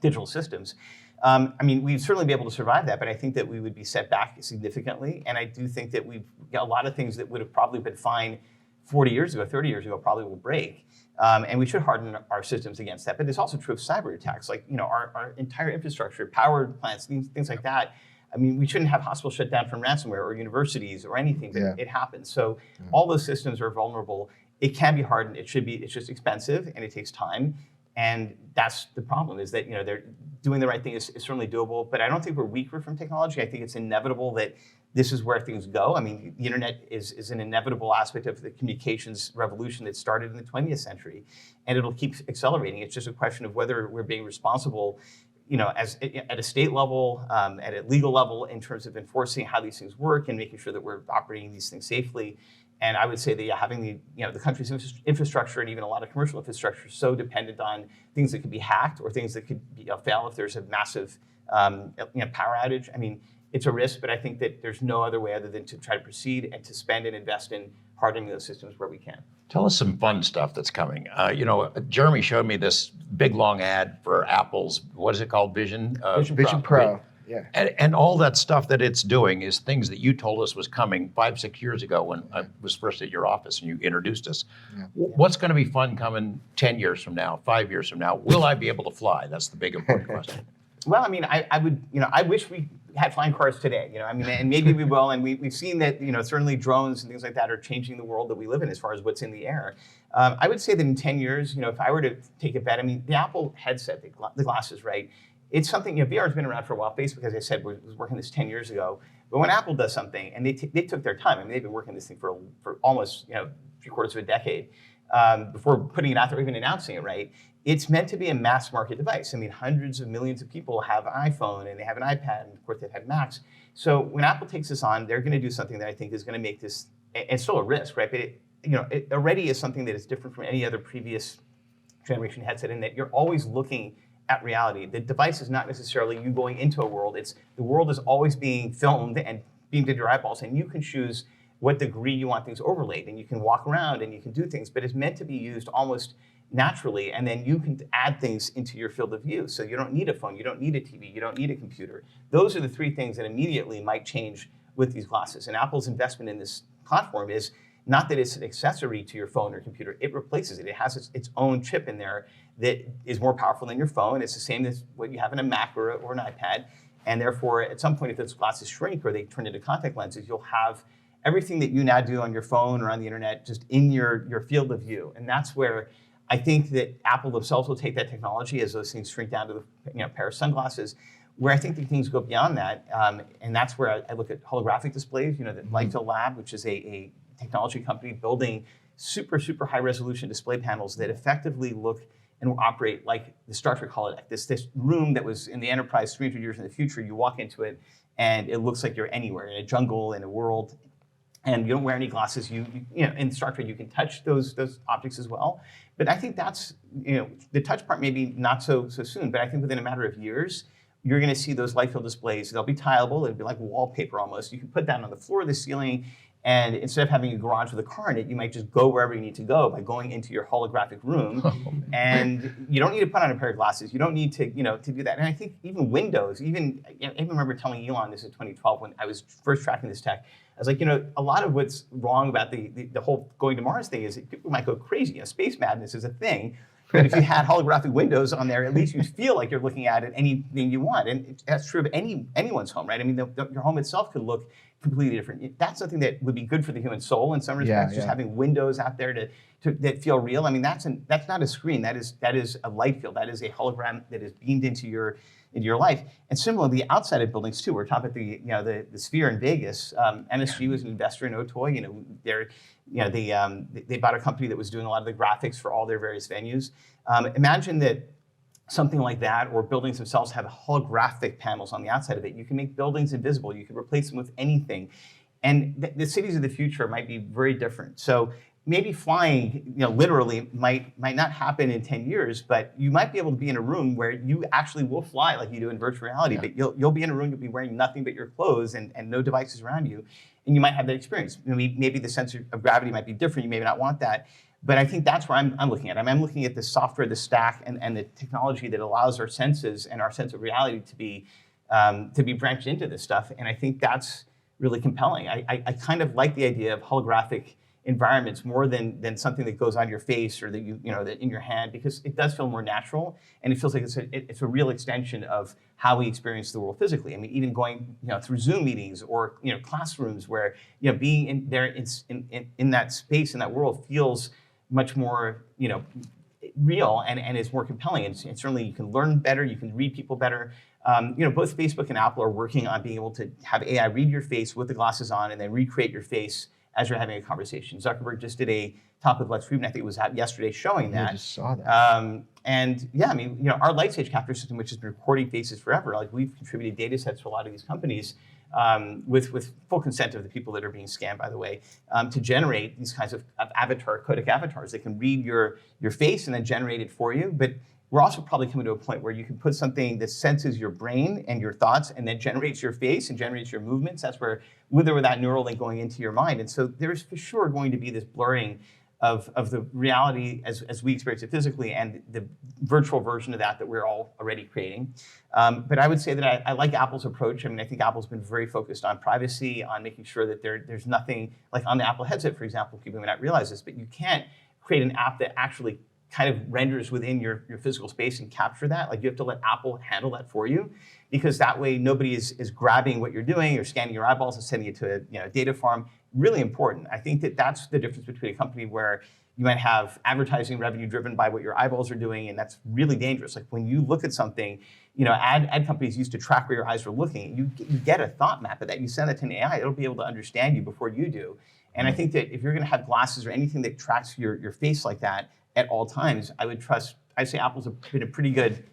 digital systems. I mean, we'd certainly be able to survive that, but I think that we would be set back significantly. And I do think that we've got a lot of things that would have probably been fine 40 years ago, 30 years ago, probably will break. And we should harden our systems against that. But it's also true of cyber attacks, like, our entire infrastructure, power plants, things like that. I mean, we shouldn't have hospitals shut down from ransomware or universities or anything, but it happens. So all those systems are vulnerable. It can be hardened. It's just expensive and it takes time. And that's the problem, is that they're doing the right thing is certainly doable, but I don't think we're weaker from technology. I think it's inevitable that this is where things go. I mean, the internet is an inevitable aspect of the communications revolution that started in the 20th century, and it'll keep accelerating. It's just a question of whether we're being responsible, as at a state level, at a legal level, in terms of enforcing how these things work and making sure that we're operating these things safely. And I would say that having the country's infrastructure and even a lot of commercial infrastructure so dependent on things that could be hacked or things that could fail if there's a massive power outage. I mean, it's a risk, but I think that there's no other way other than to try to proceed and to spend and invest in hardening those systems where we can. Tell us some fun stuff that's coming. Jeremy showed me this big long ad for Apple's, what is it called, Vision? Vision Pro. Yeah. And all that stuff that it's doing is things that you told us was coming 5-6 years ago when I was first at your office and you introduced us. Yeah. What's going to be fun coming 10 years from now, 5 years from now? Will I be able to fly? That's the big important question. Well, I mean, I would, I wish we had flying cars today, and maybe we will. And we've seen that, certainly drones and things like that are changing the world that we live in as far as what's in the air. I would say that in 10 years, if I were to take a bet, I mean, the Apple headset, the glasses, right? It's something, VR has been around for a while. Facebook, as I said, was working this 10 years ago. But when Apple does something, and they took their time, I mean, they've been working this thing for almost, 3/4 of a decade before putting it out there or even announcing it, right? It's meant to be a mass market device. I mean, hundreds of millions of people have an iPhone and they have an iPad, and of course they've had Macs. So when Apple takes this on, they're going to do something that I think is going to make this, it's still a risk, right? But it already is something that is different from any other previous generation headset in that you're always looking at reality. The device is not necessarily you going into a world. It's the world is always being filmed and beamed into your eyeballs, and you can choose what degree you want things overlaid, and you can walk around and you can do things, but it's meant to be used almost naturally, and then you can add things into your field of view. So you don't need a phone, you don't need a TV, you don't need a computer. Those are the three things that immediately might change with these glasses. And Apple's investment in this platform is not that it's an accessory to your phone or computer, it replaces it. It has its own chip in there that is more powerful than your phone. It's the same as what you have in a Mac or an iPad. And therefore, at some point, if those glasses shrink or they turn into contact lenses, you'll have everything that you now do on your phone or on the internet just in your field of view. And that's where I think that Apple themselves will take that technology as those things shrink down to the pair of sunglasses, where I think the things go beyond that. And that's where I look at holographic displays, the Lightville Lab, which is a technology company building super, super high resolution display panels that effectively look and will operate like the Star Trek holodeck. This room that was in the Enterprise 300 years in the future, you walk into it and it looks like you're anywhere, in a jungle, in a world, and you don't wear any glasses. You in Star Trek, you can touch those objects as well. But I think that's, the touch part maybe not so soon, but I think within a matter of years, you're going to see those light field displays. They'll be tileable. It'll be like wallpaper almost. You can put that on the floor, the ceiling, and instead of having a garage with a car in it, you might just go wherever you need to go by going into your holographic room. And you don't need to put on a pair of glasses. You don't need to, to do that. And I think even Windows, I even remember telling Elon this in 2012 when I was first tracking this tech. I was like, a lot of what's wrong about the whole going to Mars thing is that people might go crazy. Space madness is a thing. But if you had holographic windows on there, at least you'd feel like you're looking at it anything you want. And that's true of anyone's home, right? I mean, your home itself could look completely different. That's something that would be good for the human soul in some respects. Just having windows out there that feel real. I mean, that's not a screen. That is a light field. That is a hologram that is beamed into your life. And similarly, outside of buildings too. We're talking about the Sphere in Vegas. NSG was an investor in OTOY. They bought a company that was doing a lot of the graphics for all their various venues. Imagine that something like that, or buildings themselves have holographic panels on the outside of it. You can make buildings invisible. You can replace them with anything. And the cities of the future might be very different. So maybe flying, literally might not happen in 10 years, but you might be able to be in a room where you actually will fly like you do in virtual reality. But you'll be in a room, you'll be wearing nothing but your clothes and no devices around you. And you might have that experience. Maybe the sense of gravity might be different. You may not want that. But I think that's where I'm looking at. I'm looking at the software, the stack, and the technology that allows our senses and our sense of reality to be branched into this stuff. And I think that's really compelling. I kind of like the idea of holographic environments more than something that goes on your face or that that in your hand, because it does feel more natural and it feels like it's a real extension of how we experience the world physically. I mean, even going through Zoom meetings or classrooms where being in there in that space, in that world, feels much more real and is more compelling. And certainly you can learn better, you can read people better. Both Facebook and Apple are working on being able to have AI read your face with the glasses on and then recreate your face as you're having a conversation. Zuckerberg just did a talk with Lex Friedman, I think it was out yesterday, showing that. I just saw that. Our light stage capture system, which has been recording faces forever, like we've contributed data sets for a lot of these companies. with full consent of the people that are being scammed, by the way, to generate these kinds of codec avatars that can read your face and then generate it for you. But we're also probably coming to a point where you can put something that senses your brain and your thoughts and then generates your face and generates your movements. That's where, with or without neural link going into your mind. And so there's for sure going to be this blurring of the reality as we experience it physically and the virtual version of that we're all already creating. But I would say that I like Apple's approach. I mean, I think Apple's been very focused on privacy, on making sure that there's nothing, like on the Apple headset, for example, people may not realize this, but you can't create an app that actually kind of renders within your physical space and capture that. Like you have to let Apple handle that for you, because that way nobody is grabbing what you're doing or scanning your eyeballs and sending it to a data farm. Really important. I think that's the difference between a company where you might have advertising revenue driven by what your eyeballs are doing, and that's really dangerous. Like when you look at something, ad companies used to track where your eyes were looking. You get a thought map of that. You send that to an AI, it'll be able to understand you before you do. And I think that if you're going to have glasses or anything that tracks your face like that at all times, I'd say Apple's been a pretty good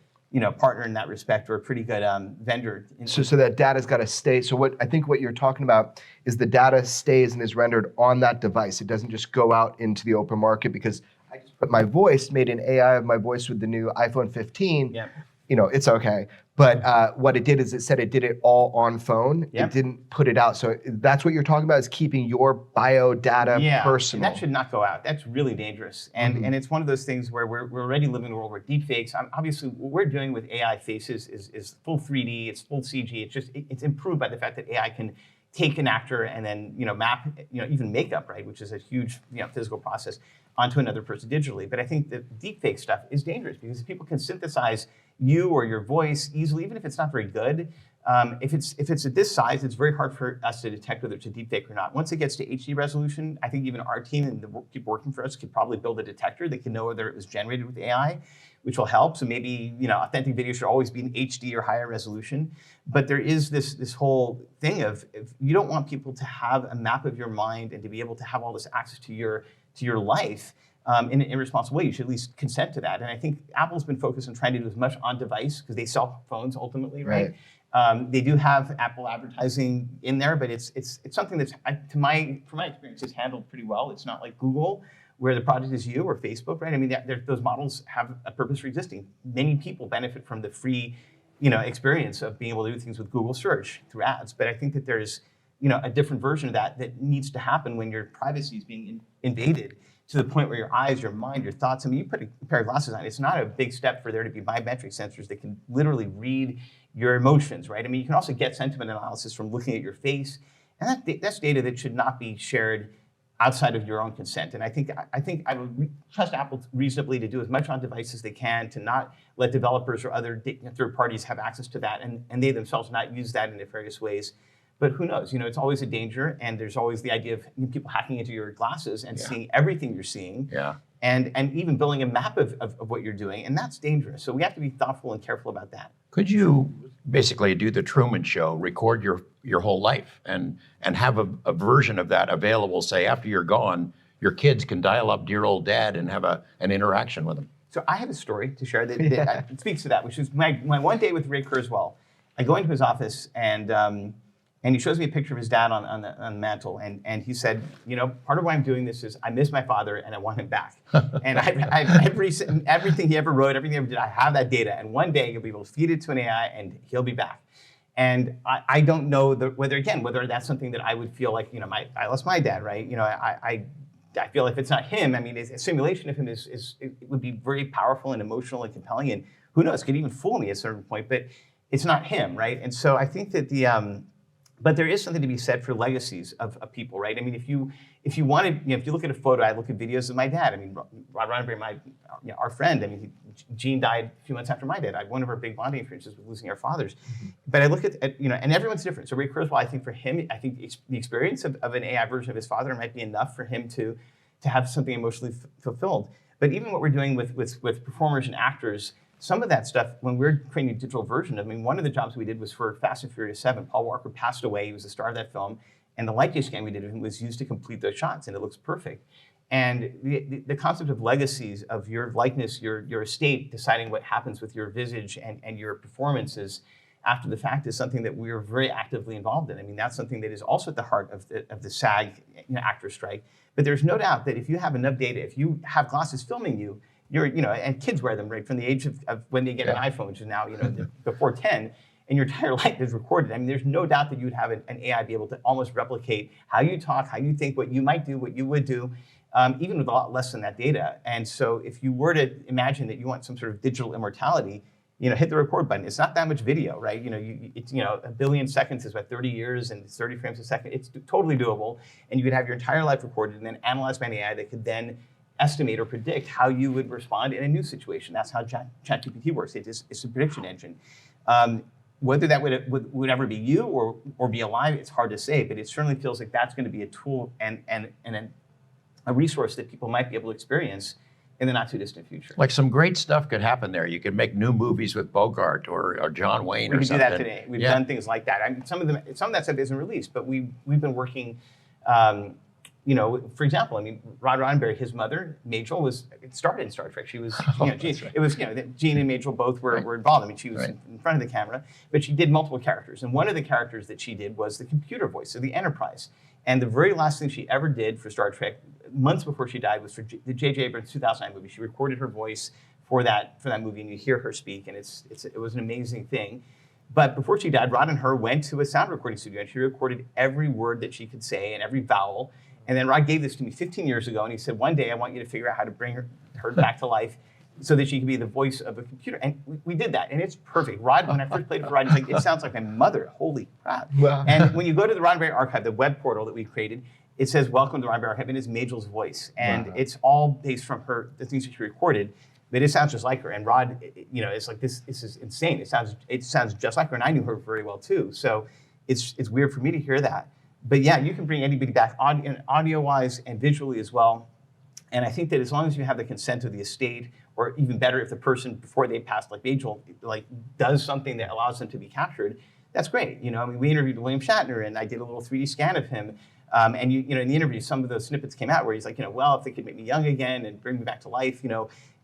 partner in that respect, or a pretty good vendor. So that data's got to stay. So what you're talking about is the data stays and is rendered on that device. It doesn't just go out into the open market, because I just put my voice, made an AI of my voice with the new iPhone 15. Yeah. It's okay. But what it did is it said it did it all on phone. Yep. It didn't put it out. So that's what you're talking about, is keeping your bio data personal. And that should not go out. That's really dangerous. And it's one of those things where we're already living in a world where deepfakes, obviously what we're doing with AI faces is full 3D, it's full CG. It's improved by the fact that AI can take an actor and then map even makeup, right, which is a huge physical process, onto another person digitally. But I think the deepfake stuff is dangerous, because people can synthesize you or your voice easily, even if it's not very good. If it's at this size, it's very hard for us to detect whether it's a deepfake or not. Once it gets to HD resolution, I think even our team and the people working for us could probably build a detector that can know whether it was generated with AI, which will help. So maybe authentic video should always be in HD or higher resolution. But there is this whole thing of you don't want people to have a map of your mind and to be able to have all this access to your life in an irresponsible way. You should at least consent to that. And I think Apple's been focused on trying to do as much on device, because they sell phones ultimately, right? They do have Apple advertising in there, but it's something that's, from my experience, is handled pretty well. It's not like Google, where the product is you, or Facebook, right? I mean, those models have a purpose for existing. Many people benefit from the free, experience of being able to do things with Google search through ads. But I think that there's, a different version of that needs to happen when your privacy is being invaded, to the point where your eyes, your mind, your thoughts, I mean, you put a pair of glasses on, it's not a big step for there to be biometric sensors that can literally read your emotions, right? I mean, you can also get sentiment analysis from looking at your face, and that's data that should not be shared outside of your own consent. And I think I would trust Apple reasonably to do as much on device as they can, to not let developers or other third parties have access to that, and they themselves not use that in nefarious ways. But who knows? It's always a danger, and there's always the idea of people hacking into your glasses and seeing everything you're seeing, and even building a map of what you're doing, and that's dangerous. So we have to be thoughtful and careful about that. Could you basically do the Truman Show, record your whole life, and have a version of that available, say, after you're gone, your kids can dial up dear old dad and have an interaction with him? So I have a story to share that speaks to that, which is my one day with Ray Kurzweil. I go into his office, and he shows me a picture of his dad on the mantle, and he said, part of why I'm doing this is I miss my father and I want him back. And everything he ever wrote, everything he ever did, I have that data, and one day you'll be able to feed it to an AI and he'll be back. And I don't know whether that's something that I would feel like, I lost my dad, right? I feel if it's not him, I mean, a simulation of him it would be very powerful and emotional and compelling, and who knows, could even fool me at a certain point, but it's not him, right? And so I think that but there is something to be said for legacies of people, right? I mean, if you wanted, if you look at a photo, I look at videos of my dad. I mean, Rod Roddenberry, our friend. I mean, Gene died a few months after my dad died. One of our big bonding experiences was losing our fathers. Mm-hmm. But I look at and everyone's different. So Ray Kurzweil, I think for him, I think the experience of an AI version of his father might be enough for him to have something emotionally fulfilled. But even what we're doing with performers and actors, some of that stuff, when we're creating a digital version, I mean, one of the jobs we did was for Fast and Furious 7. Paul Walker passed away. He was the star of that film. And the light scan we did of him was used to complete those shots, and it looks perfect. And the concept of legacies, of your likeness, your estate, deciding what happens with your visage and your performances, after the fact is something that we are very actively involved in. I mean, that's something that is also at the heart of the SAG actor strike. But there's no doubt that if you have enough data, if you have glasses filming you, and kids wear them right from the age of when they get an iPhone, which is now before 10, and your entire life is recorded. I mean, there's no doubt that you'd have an AI be able to almost replicate how you talk, how you think, what you might do, what you would do, even with a lot less than that data. And so if you were to imagine that you want some sort of digital immortality, hit the record button. It's not that much video, right? It's a billion seconds is about 30 years and 30 frames a second. It's totally doable. And you could have your entire life recorded and then analyzed by an AI that could then estimate or predict how you would respond in a new situation. That's how ChatGPT works. It's a prediction engine. Whether that would ever be you or be alive, it's hard to say, but it certainly feels like that's going to be a tool and a resource that people might be able to experience in the not too distant future. Like some great stuff could happen there. You could make new movies with Bogart or John Wayne or something. We can do that today. We've done things like that. I mean, some of that stuff isn't released, but we've been working. For example, I mean, Rod Roddenberry, his mother, Majel, started in Star Trek. She was, it was, Gene and Majel both were involved. I mean, she was in front of the camera, but she did multiple characters. And one of the characters that she did was the computer voice of the Enterprise. And the very last thing she ever did for Star Trek, months before she died, was for the J.J. Abrams 2009 movie. She recorded her voice for that movie, and you hear her speak, and it was an amazing thing. But before she died, Rod and her went to a sound recording studio, and she recorded every word that she could say and every vowel. And then Rod gave this to me 15 years ago, and he said, one day I want you to figure out how to bring her back to life so that she could be the voice of a computer. And we did that, and it's perfect. Rod, when I first played it for Rod, he's like, it sounds like my mother. Holy crap. Wow. And when you go to the Roddenberry Archive, the web portal that we created, it says, welcome to the Roddenberry Archive, and it's Majel's voice. And it's all based from the things that she recorded, but it sounds just like her. And Rod, it's like, this is insane. It sounds just like her, and I knew her very well too. So it's weird for me to hear that. But yeah, you can bring anybody back audio-wise and visually as well. And I think that as long as you have the consent of the estate, or even better, if the person before they passed, like Majel, does something that allows them to be captured, that's great. I mean, we interviewed William Shatner, and I did a little 3D scan of him. And in the interview, some of those snippets came out where he's like, well, if they could make me young again and bring me back to life,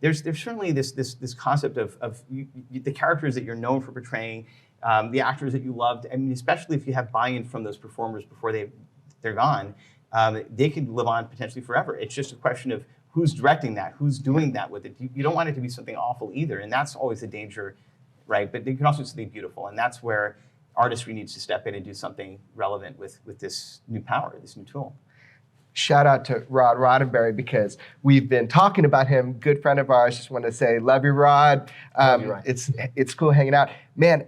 there's certainly this concept of the characters that you're known for portraying. The actors that you loved, I mean, especially if you have buy-in from those performers before they're gone, they could live on potentially forever. It's just a question of who's directing that, who's doing that with it. You don't want it to be something awful either, and that's always the danger, right? But they can also be something beautiful, and that's where artistry needs to step in and do something relevant with this new power, this new tool. Shout out to Rod Roddenberry, because we've been talking about him. Good friend of ours. Just want to say, love you, Rod. Love you, Rod. It's cool hanging out, man.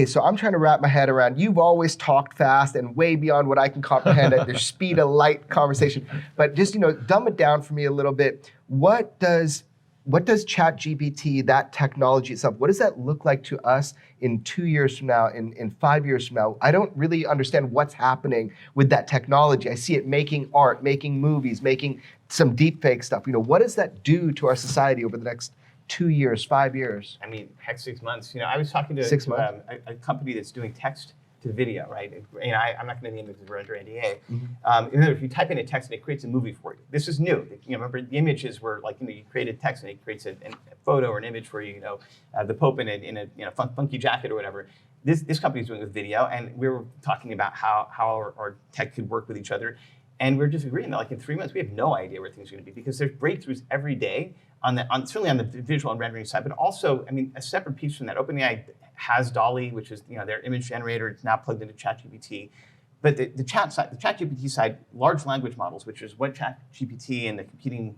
So I'm trying to wrap my head around. You've always talked fast and way beyond what I can comprehend at the speed of light conversation. But just dumb it down for me a little bit. What does ChatGPT, that technology itself, what does that look like to us in 2 years from now, in 5 years from now? I don't really understand what's happening with that technology. I see it making art, making movies, making some deep fake stuff. What does that do to our society over the next 2 years, 5 years? I mean, heck, 6 months. I was talking to a company that's doing text to video, right? I'm not going to name it because we're under NDA. Mm-hmm. If you type in a text and it creates a movie for you, this is new. Remember the images were like, you created text and it creates a photo or an image for you, the Pope in a funky jacket or whatever. This company is doing with video, and we were talking about how our tech could work with each other, and we're just agreeing that in 3 months we have no idea where things are going to be, because there's breakthroughs every day certainly on the visual and rendering side, but also, a separate piece from that. OpenAI has DALL-E, which is their image generator. It's now plugged into ChatGPT. But the ChatGPT side, large language models, which is what ChatGPT and the competing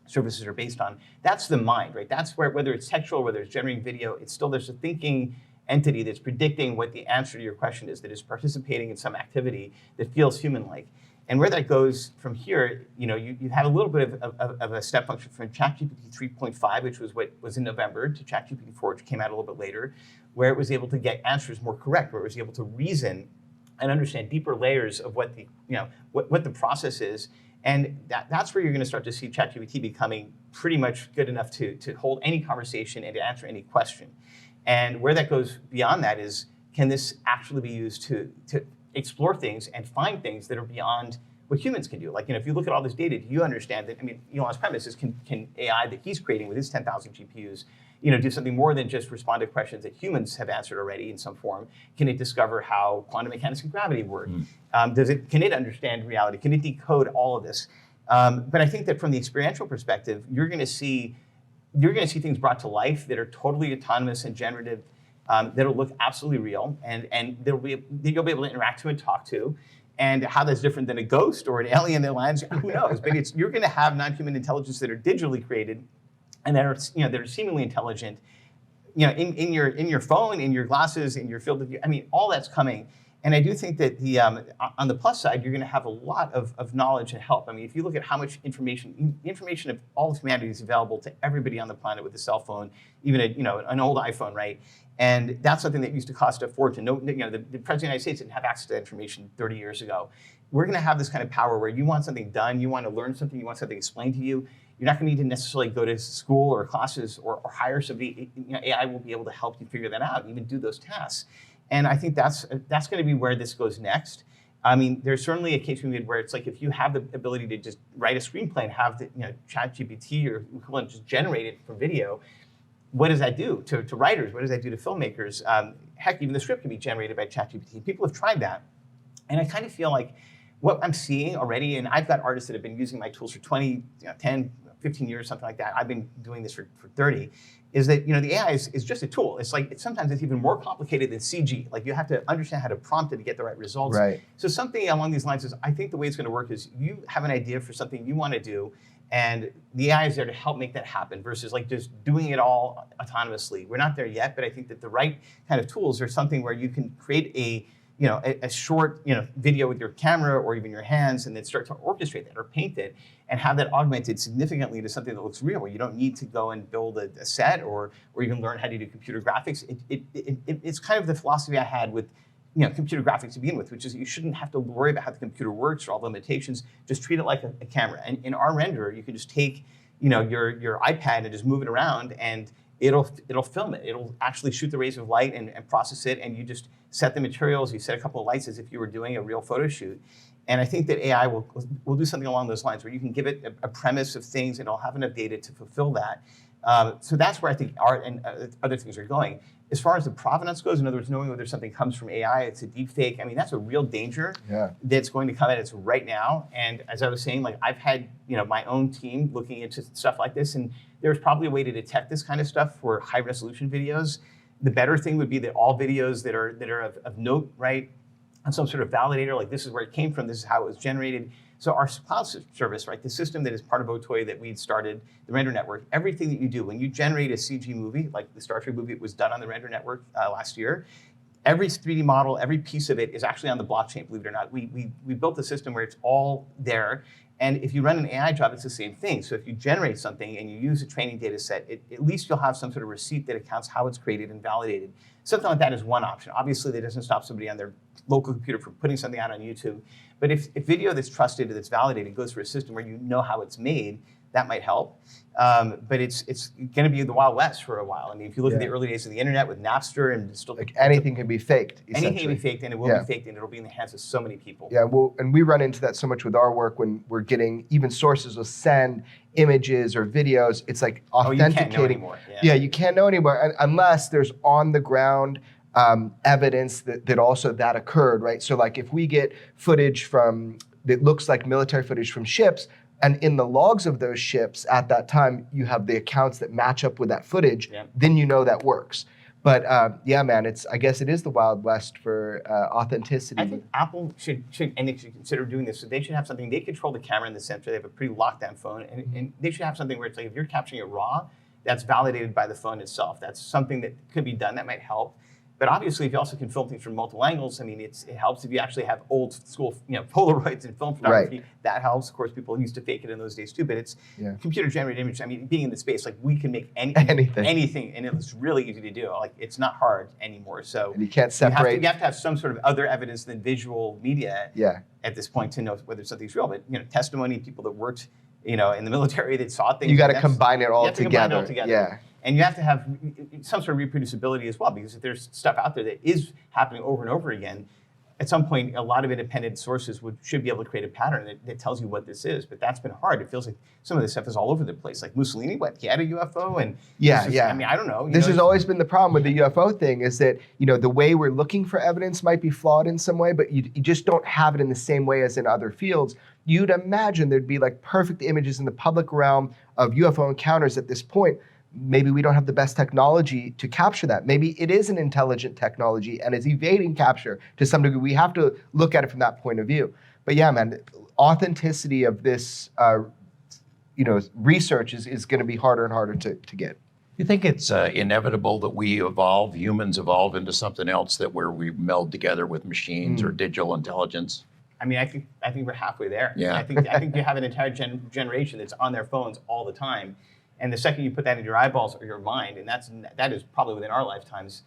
services are based on, that's the mind, right? That's where, whether it's textual, whether it's generating video, there's a thinking entity that's predicting what the answer to your question is, that is participating in some activity that feels human-like. And where that goes from here, you had a little bit of a step function from ChatGPT 3.5, which was what was in November, to ChatGPT 4, which came out a little bit later, where it was able to get answers more correct, where it was able to reason and understand deeper layers of what the process is. And that's where you're going to start to see ChatGPT becoming pretty much good enough to hold any conversation and to answer any question. And where that goes beyond that is, can this actually be used to explore things and find things that are beyond what humans can do? If you look at all this data, do you understand that, Elon's premise is, can AI that he's creating with his 10,000 GPUs, do something more than just respond to questions that humans have answered already in some form? Can it discover how quantum mechanics and gravity work? Can it understand reality? Can it decode all of this? But I think that from the experiential perspective, you're going to see things brought to life that are totally autonomous and generative, that'll look absolutely real, and you'll be able to interact to and talk to. And how that's different than a ghost or an alien that lands, who knows? But you're going to have non-human intelligence that are digitally created, and that are seemingly intelligent. In your phone, in your glasses, in your field of view. I mean, all that's coming. And I do think that on the plus side, you're going to have a lot of knowledge and help. I mean, if you look at how much information of all of humanity is available to everybody on the planet with a cell phone, even an old iPhone, right? And that's something that used to cost a fortune. The President of the United States didn't have access to that information 30 years ago. We're going to have this kind of power where you want something done, you want to learn something, you want something explained to you. You're not going to need to necessarily go to school or classes or hire somebody. AI will be able to help you figure that out, and even do those tasks. And I think that's going to be where this goes next. I mean, there's certainly a case we made where it's like if you have the ability to just write a screenplay and have the ChatGPT or equivalent just generate it from video, what does that do to writers? What does that do to filmmakers? Heck, even the script can be generated by ChatGPT. People have tried that. And I kind of feel like what I'm seeing already, and I've got artists that have been using my tools for 20, 10, 15 years, something like that. I've been doing this for 30. Is that the AI is just a tool. It's like sometimes it's even more complicated than CG. Like you have to understand how to prompt it to get the right results. Right. So something along these lines is, I think the way it's going to work is you have an idea for something you want to do, and the AI is there to help make that happen versus like just doing it all autonomously. We're not there yet, but I think that the right kind of tools are something where you can create a short video with your camera or even your hands, and then start to orchestrate that or paint it and have that augmented significantly into something that looks real, where you don't need to go and build a set or even learn how to do computer graphics. It's kind of the philosophy I had with computer graphics to begin with, which is you shouldn't have to worry about how the computer works or all the limitations. Just treat it like a camera. And in our renderer, you can just take your iPad and just move it around, and it'll film it. It'll actually shoot the rays of light and process it, and you just set the materials. You set a couple of lights as if you were doing a real photo shoot. And I think that AI will do something along those lines, where you can give it a premise of things, and it'll have enough data to fulfill that. So that's where I think art and other things are going. As far as the provenance goes, in other words, knowing whether something comes from AI, it's a deep fake. I mean, that's a real danger that's going to come at us right now. And as I was saying, like I've had my own team looking into stuff like this, and there's probably a way to detect this kind of stuff for high resolution videos. The better thing would be that all videos that are of note, right, on some sort of validator, like this is where it came from, this is how it was generated. So our cloud service, right, the system that is part of OTOY that we'd started, the Render Network, everything that you do, when you generate a CG movie, like the Star Trek movie, it was done on the Render Network last year. Every 3D model, every piece of it is actually on the blockchain, believe it or not. We built a system where it's all there. And if you run an AI job, it's the same thing. So if you generate something and you use a training data set, at least you'll have some sort of receipt that accounts how it's created and validated. Something like that is one option. Obviously, that doesn't stop somebody on their local computer from putting something out on YouTube. But if video that's trusted, that's validated, goes through a system where you know how it's made, that might help. But it's going to be the Wild West for a while. I mean, if you look at the early days of the internet with Napster and still like anything can be faked. Anything can be faked, and it will be faked, and it'll be in the hands of so many people. Yeah, and we run into that so much with our work when we're getting even sources will send images or videos. It's like authenticating. You can't know anymore. Yeah, you can't know anymore unless there's on the ground evidence that also that occurred, right? So like if we get footage that looks like military footage from ships, and in the logs of those ships at that time, you have the accounts that match up with that footage, then you know that works. But yeah, man, I guess it is the Wild West for authenticity. I think Apple should consider doing this. So they should have something, they control the camera in the center, they have a pretty locked down phone, and they should have something where it's like if you're capturing it raw, that's validated by the phone itself. That's something that could be done that might help. But obviously, if you also can film things from multiple angles, I mean, it helps if you actually have old school, Polaroids and film photography. Right. That helps. Of course, people used to fake it in those days too. But it's computer generated image. I mean, being in the space, like we can make anything, and it's really easy to do. Like it's not hard anymore. So and you can't separate. You have to have some sort of other evidence than visual media. At this point, to know whether something's real. But testimony, people that worked, in the military that saw things. You got to combine it all together. Combine it all together. Yeah. And you have to have some sort of reproducibility as well, because if there's stuff out there that is happening over and over again, at some point, a lot of independent sources should be able to create a pattern that tells you what this is, but that's been hard. It feels like some of this stuff is all over the place. Like Mussolini, he had a UFO, and I mean, I don't know. This has always been the problem with the UFO thing, is that the way we're looking for evidence might be flawed in some way, but you just don't have it in the same way as in other fields. You'd imagine there'd be like perfect images in the public realm of UFO encounters at this point. Maybe we don't have the best technology to capture that. Maybe it is an intelligent technology and is evading capture to some degree. We have to look at it from that point of view. But yeah, man, authenticity of this research is going to be harder and harder to get. You think it's inevitable that humans evolve into something else where we meld together with machines or digital intelligence? I mean, I think we're halfway there. Yeah. I think you have an entire generation that's on their phones all the time. And the second you put that in your eyeballs or your mind, and that is probably within our lifetimes,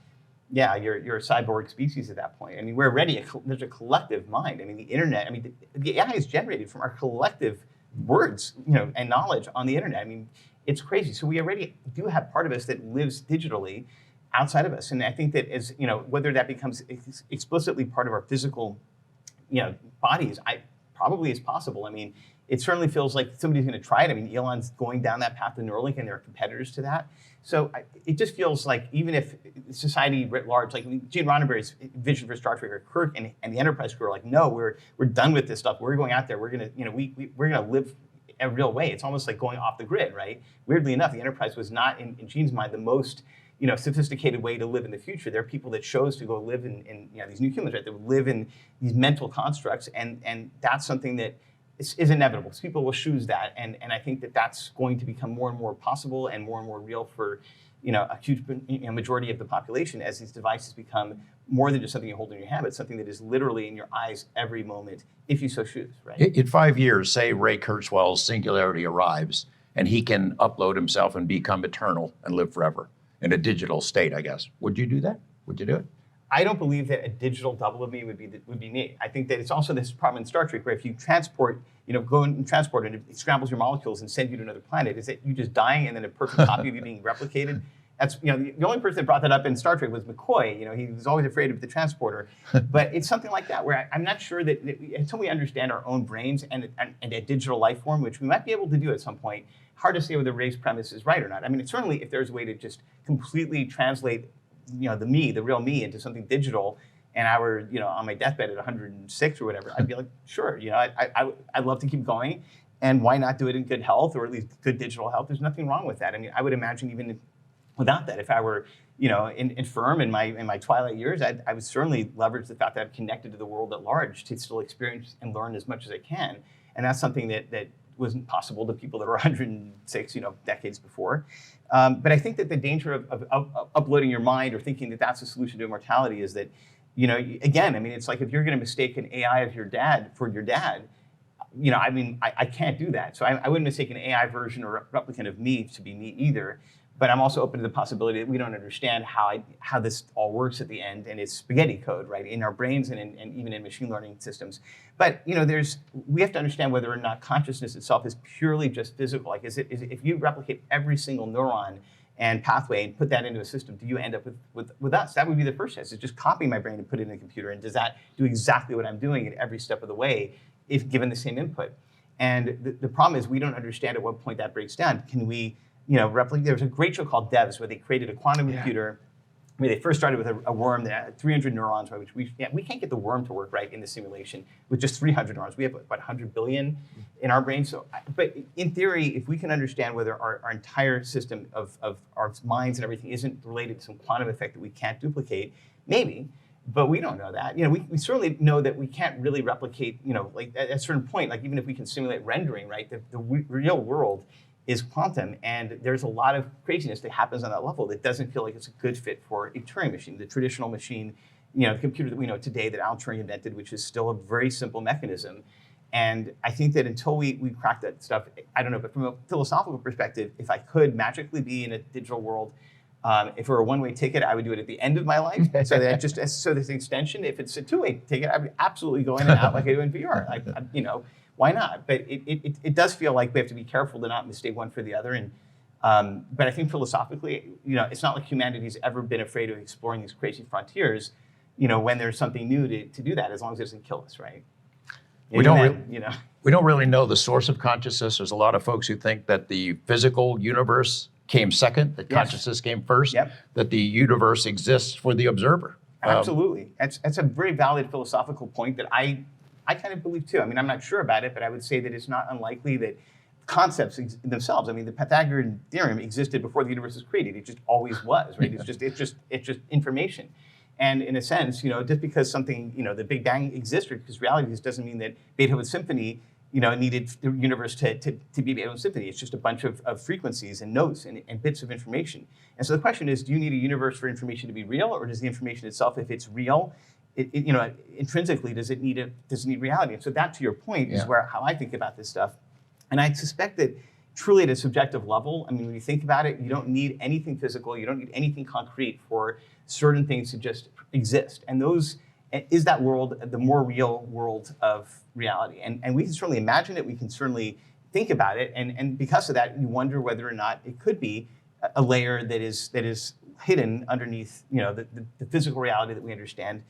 yeah, you're a cyborg species at that point. I mean, we're already there's a collective mind. I mean, the internet. I mean, the AI is generated from our collective words, and knowledge on the internet. I mean, it's crazy. So we already do have part of us that lives digitally outside of us, and I think that as whether that becomes explicitly part of our physical, bodies, probably is possible. I mean, it certainly feels like somebody's going to try it. I mean, Elon's going down that path with Neuralink, and there are competitors to that. So it just feels like even if society writ large, like Gene Roddenberry's vision for Star Trek, or Kirk and the Enterprise crew are like, no, we're done with this stuff. We're going out there. We're gonna, we're gonna live a real way. It's almost like going off the grid, right? Weirdly enough, the Enterprise was not, in Gene's mind, the most sophisticated way to live in the future. There are people that chose to go live in these new humans, right? That would live in these mental constructs, and that's something that is inevitable. So people will choose that, and I think that that's going to become more and more possible and more real for a huge majority of the population as these devices become more than just something you hold in your hand, but something that is literally in your eyes every moment, if you so choose, right? In 5 years, say Ray Kurzweil's singularity arrives, and he can upload himself and become eternal and live forever in a digital state, I guess. Would you do that? Would you do it? I don't believe that a digital double of me would be me. I think that it's also this problem in Star Trek where if you transport, go and transport and it scrambles your molecules and send you to another planet, is that you just dying and then a perfect copy of you being replicated? That's the only person that brought that up in Star Trek was McCoy. He was always afraid of the transporter, but it's something like that where I'm not sure that until we understand our own brains and a digital life form, which we might be able to do at some point, hard to say whether Ray's premise is right or not. I mean, certainly if there's a way to just completely translate the real me into something digital, and I were, on my deathbed at 106 or whatever, I'd be like, sure, I'd love to keep going, and why not do it in good health, or at least good digital health? There's nothing wrong with that. I mean, I would imagine even without that, if I were, infirm in my twilight years, I would certainly leverage the fact that I'm connected to the world at large to still experience and learn as much as I can, and that's something that wasn't possible to people that were 106, decades before. But I think that the danger of uploading your mind or thinking that that's a solution to immortality is that, again, I mean, it's like if you're going to mistake an AI of your dad for your dad, I mean, I can't do that. So I wouldn't mistake an AI version or replicant of me to be me either. But I'm also open to the possibility that we don't understand how this all works at the end, and it's spaghetti code, right, in our brains and even in machine learning systems. But we have to understand whether or not consciousness itself is purely just physical. Like, is it if you replicate every single neuron and pathway and put that into a system, do you end up with us? That would be the first test. Is just copying my brain and put it in a computer, and does that do exactly what I'm doing at every step of the way if given the same input? And the problem is we don't understand at what point that breaks down. Can we replicate? There was a great show called Devs where they created a quantum computer. I mean, they first started with a worm that had 300 neurons, right, which we can't get the worm to work right in the simulation with just 300 neurons. We have about 100 billion in our brain. So, but in theory, if we can understand whether our entire system of our minds and everything isn't related to some quantum effect that we can't duplicate, maybe, but we don't know that. We certainly know that we can't really replicate, like at a certain point, like even if we can simulate rendering, right, the real world is quantum, and there's a lot of craziness that happens on that level that doesn't feel like it's a good fit for a Turing machine, the traditional machine, the computer that we know today that Alan Turing invented, which is still a very simple mechanism. And I think that until we crack that stuff, I don't know, but from a philosophical perspective, if I could magically be in a digital world, if it were a one-way ticket, I would do it at the end of my life. So that so there's an extension. If it's a two-way ticket, I would absolutely go in and out like I do in VR. Why not? But it does feel like we have to be careful to not mistake one for the other. And but I think philosophically, it's not like humanity's ever been afraid of exploring these crazy frontiers. when there's something new to do that, as long as it doesn't kill us, right? We don't We don't really know the source of consciousness. There's a lot of folks who think that the physical universe came second, that consciousness came first, that the universe exists for the observer. Absolutely. That's a very valid philosophical point that I kind of believe too. I mean, I'm not sure about it, but I would say that it's not unlikely that concepts themselves, I mean, the Pythagorean theorem existed before the universe was created. It just always was, right? It's just information. And in a sense, just because something, the Big Bang exists, because reality just doesn't mean that Beethoven's symphony, needed the universe to be Beethoven's symphony. It's just a bunch of frequencies and notes and bits of information. And so the question is, do you need a universe for information to be real, or does the information itself, if it's real, intrinsically, does it need reality? And so that, to your point, is how I think about this stuff. And I suspect that truly at a subjective level, I mean, when you think about it, you don't need anything physical, you don't need anything concrete for certain things to just exist. And is that world the more real world of reality? And we can certainly imagine it, we can certainly think about it, and because of that, you wonder whether or not it could be a layer that is hidden underneath, the physical reality that we understand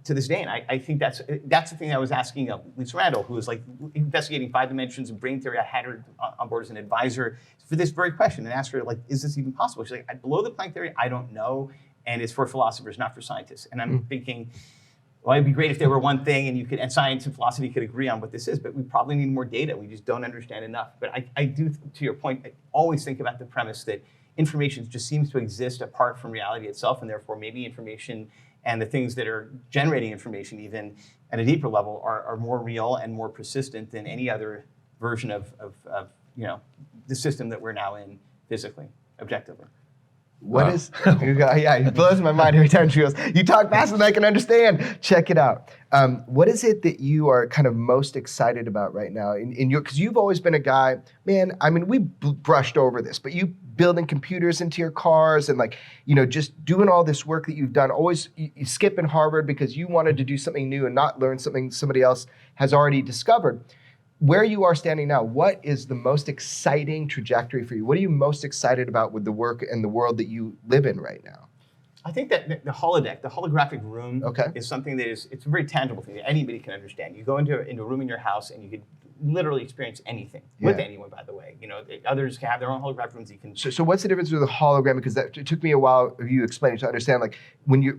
to this day. And I think that's the thing I was asking Lisa Randall, who was like investigating 5 dimensions of brain theory. I had her on board as an advisor for this very question and asked her, like, is this even possible? She's like, below the Planck theory, I don't know. And it's for philosophers, not for scientists. And I'm thinking, well, it'd be great if there were one thing and science and philosophy could agree on what this is, but we probably need more data. We just don't understand enough. But I do, to your point, I always think about the premise that information just seems to exist apart from reality itself, and therefore maybe information and the things that are generating information, even at a deeper level, are more real and more persistent than any other version of the system that we're now in physically, objectively. What is? Yeah, it blows my mind every time she goes, "You talk faster than I can understand." Check it out. What is it that you are kind of most excited about right now in your? Because you've always been a guy, man. I mean, we brushed over this, but you building computers into your cars and just doing all this work that you've done. Always you skipping Harvard because you wanted to do something new and not learn something somebody else has already discovered. Where you are standing now, what is the most exciting trajectory for you? What are you most excited about with the work and the world that you live in right now? I think that the holodeck, the holographic room, is something that it's a very tangible thing that anybody can understand. You go into a room in your house and you could literally experience anything with anyone, by the way. Others can have their own holographic rooms. You can. So what's the difference with a hologram? Because it took me a while of you explaining to understand,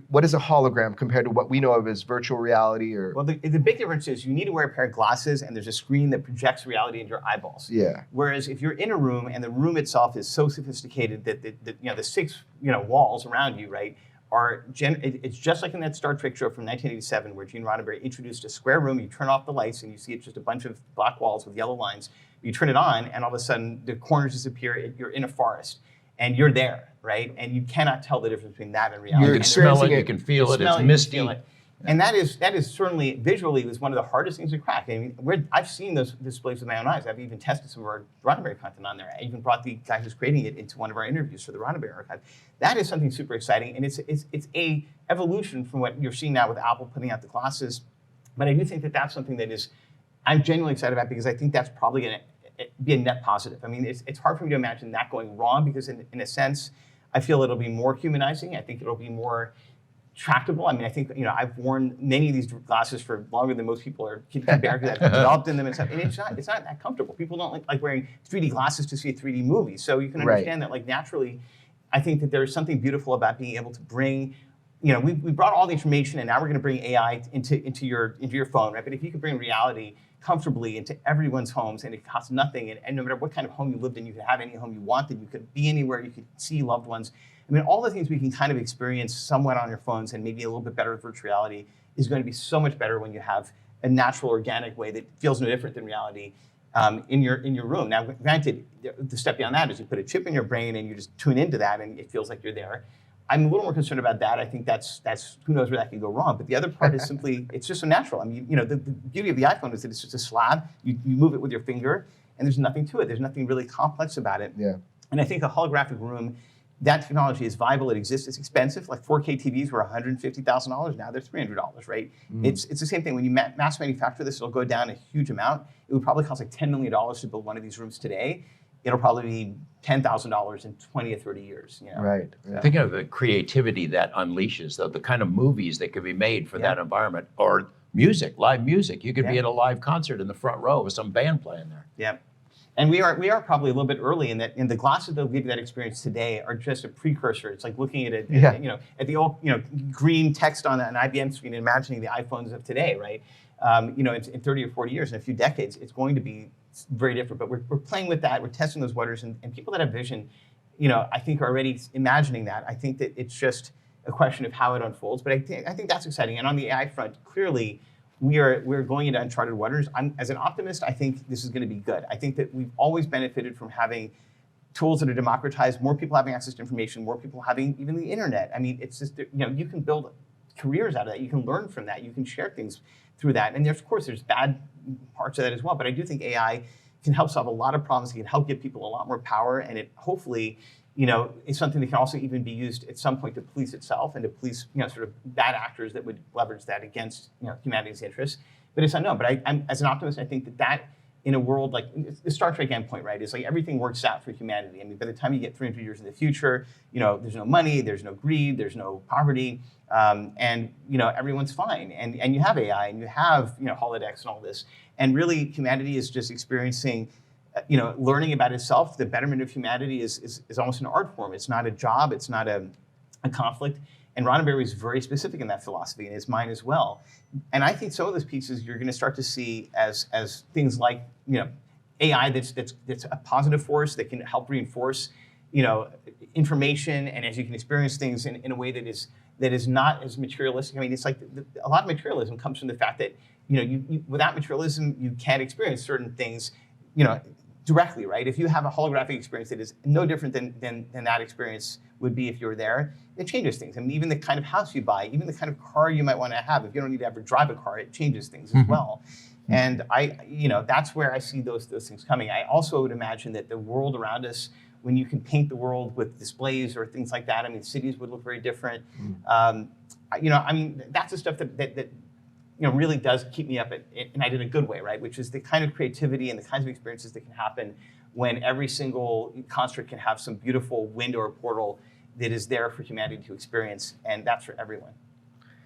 what is a hologram compared to what we know of as virtual reality or? Well, the big difference is you need to wear a pair of glasses and there's a screen that projects reality into your eyeballs. Yeah. Whereas if you're in a room and the room itself is so sophisticated that the 6 walls around you, right, it's just like in that Star Trek show from 1987 where Gene Roddenberry introduced a square room. You turn off the lights and you see it's just a bunch of black walls with yellow lines. You turn it on and all of a sudden the corners disappear. You're in a forest and you're there, right? And you cannot tell the difference between that and reality. You can smell it, you can feel it, it's misty. And that is certainly visually was one of the hardest things to crack. I mean, I've seen those displays with my own eyes. I've even tested some of our Roddenberry content on there. I even brought the guy who's creating it into one of our interviews for the Roddenberry archive. That is something super exciting, and it's a evolution from what you're seeing now with Apple putting out the glasses. But I do think that that's something that I'm genuinely excited about because I think that's probably going to be a net positive. I mean, it's hard for me to imagine that going wrong because in a sense, I feel it'll be more humanizing. I think it'll be more tractable. I mean, I think, I've worn many of these glasses for longer than most people can bear because I've developed in them and stuff. And it's not that comfortable. People don't like wearing 3D glasses to see a 3D movie. So you can understand that, naturally, I think that there's something beautiful about being able to bring, we brought all the information and now we're going to bring AI into your phone, right? But if you could bring reality comfortably into everyone's homes and it costs nothing, and no matter what kind of home you lived in, you could have any home you wanted, you could be anywhere, you could see loved ones. I mean, all the things we can kind of experience somewhat on your phones and maybe a little bit better with virtual reality is going to be so much better when you have a natural, organic way that feels no different than reality in your room. Now, granted, the step beyond that is you put a chip in your brain and you just tune into that and it feels like you're there. I'm a little more concerned about that. I think that's who knows where that could go wrong. But the other part is simply, it's just so natural. I mean, the beauty of the iPhone is that it's just a slab. You move it with your finger and there's nothing to it. There's nothing really complex about it. Yeah. And I think a holographic room, that technology is viable. It exists. It's expensive. Like 4K TVs were $150,000. Now they're $300, right? It's the same thing. When you mass manufacture this, it'll go down a huge amount. It would probably cost like $10 million to build one of these rooms today. it'll probably be $10,000 in 20 or 30 years. You know? Right. Yeah. Thinking of the creativity that unleashes, though, the kind of movies that could be made for that environment, or music, live music. You could be at a live concert in the front row with some band playing there. Yeah. And we are probably a little bit early in that. In the glasses that'll give you that experience today are just a precursor. It's like looking at it, at the old, green text on an IBM screen and imagining the iPhones of today, right? In 30 or 40 years, in a few decades, it's going to be very different. But we're playing with that. We're testing those waters, and people that have vision, I think are already imagining that. I think that it's just a question of how it unfolds. But I think that's exciting. And on the AI front, clearly, we're going into uncharted waters. As an optimist, I think this is going to be good. I think that we've always benefited from having tools that are democratized, more people having access to information, more people having even the internet. I mean, it's just, you can build careers out of that. You can learn from that. You can share things through that. And of course, there's bad parts of that as well. But I do think AI can help solve a lot of problems. It can help give people a lot more power. And it hopefully, is something that can also even be used at some point to police itself and to police, sort of bad actors that would leverage that against, humanity's interests. But it's unknown. But I'm, as an optimist, I think that in a world like the Star Trek endpoint, right? It's like everything works out for humanity. I mean, by the time you get 300 years in the future, there's no money, there's no greed, there's no poverty, and everyone's fine. And you have AI and you have holodecks and all this, and really humanity is just experiencing, learning about itself. The betterment of humanity is almost an art form. It's not a job. It's not a conflict. And Roddenberry is very specific in that philosophy, and it's mine as well. And I think some of those pieces you're going to start to see as things like AI that's a positive force that can help reinforce information, and as you can experience things in a way that is not as materialistic. I mean, it's like a lot of materialism comes from the fact that you without materialism you can't experience certain things directly, right? If you have a holographic experience that is no different than that experience would be if you were there, it changes things. I mean, even the kind of house you buy, even the kind of car you might want to have, if you don't need to ever drive a car, it changes things as well. And that's where I see those things coming. I also would imagine that the world around us, when you can paint the world with displays or things like that, I mean, cities would look very different. I mean, that's the stuff that really does keep me up at night in a good way, right? Which is the kind of creativity and the kinds of experiences that can happen when every single construct can have some beautiful window or portal that is there for humanity to experience, and that's for everyone.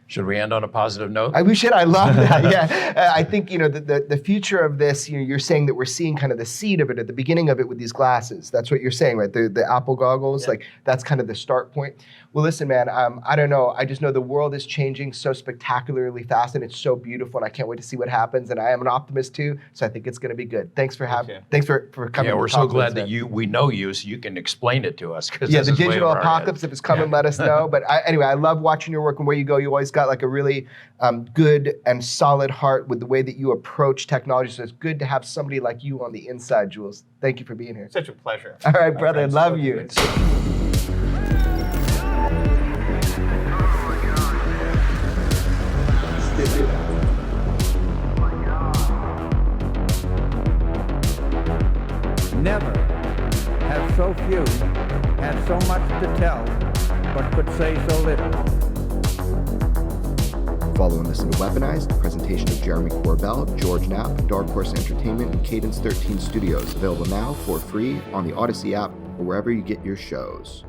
Should we end on a positive note? We should. I love that. Yeah, I think the future of this. You're saying that we're seeing kind of the seed of it at the beginning of it with these glasses. That's what you're saying, right? The Apple goggles, like that's kind of the start point. Well, listen, man. I don't know. I just know the world is changing so spectacularly fast, and it's so beautiful, and I can't wait to see what happens. And I am an optimist too, so I think it's going to be good. Thanks for having. Thanks for coming. Yeah, we're so glad that we know you, so you can explain it to us. Yeah, the digital apocalypse, if it's coming, let us know. But anyway, I love watching your work and where you go. You always got like a really good and solid heart with the way that you approach technology. So it's good to have somebody like you on the inside, Jules. Thank you for being here. Such a pleasure. All right, brother. I love you. Never have so few had so much to tell, but could say so little. Follow and listen to Weaponized, a presentation of Jeremy Corbell, George Knapp, Dark Horse Entertainment, and Cadence 13 Studios. Available now for free on the Odyssey app or wherever you get your shows.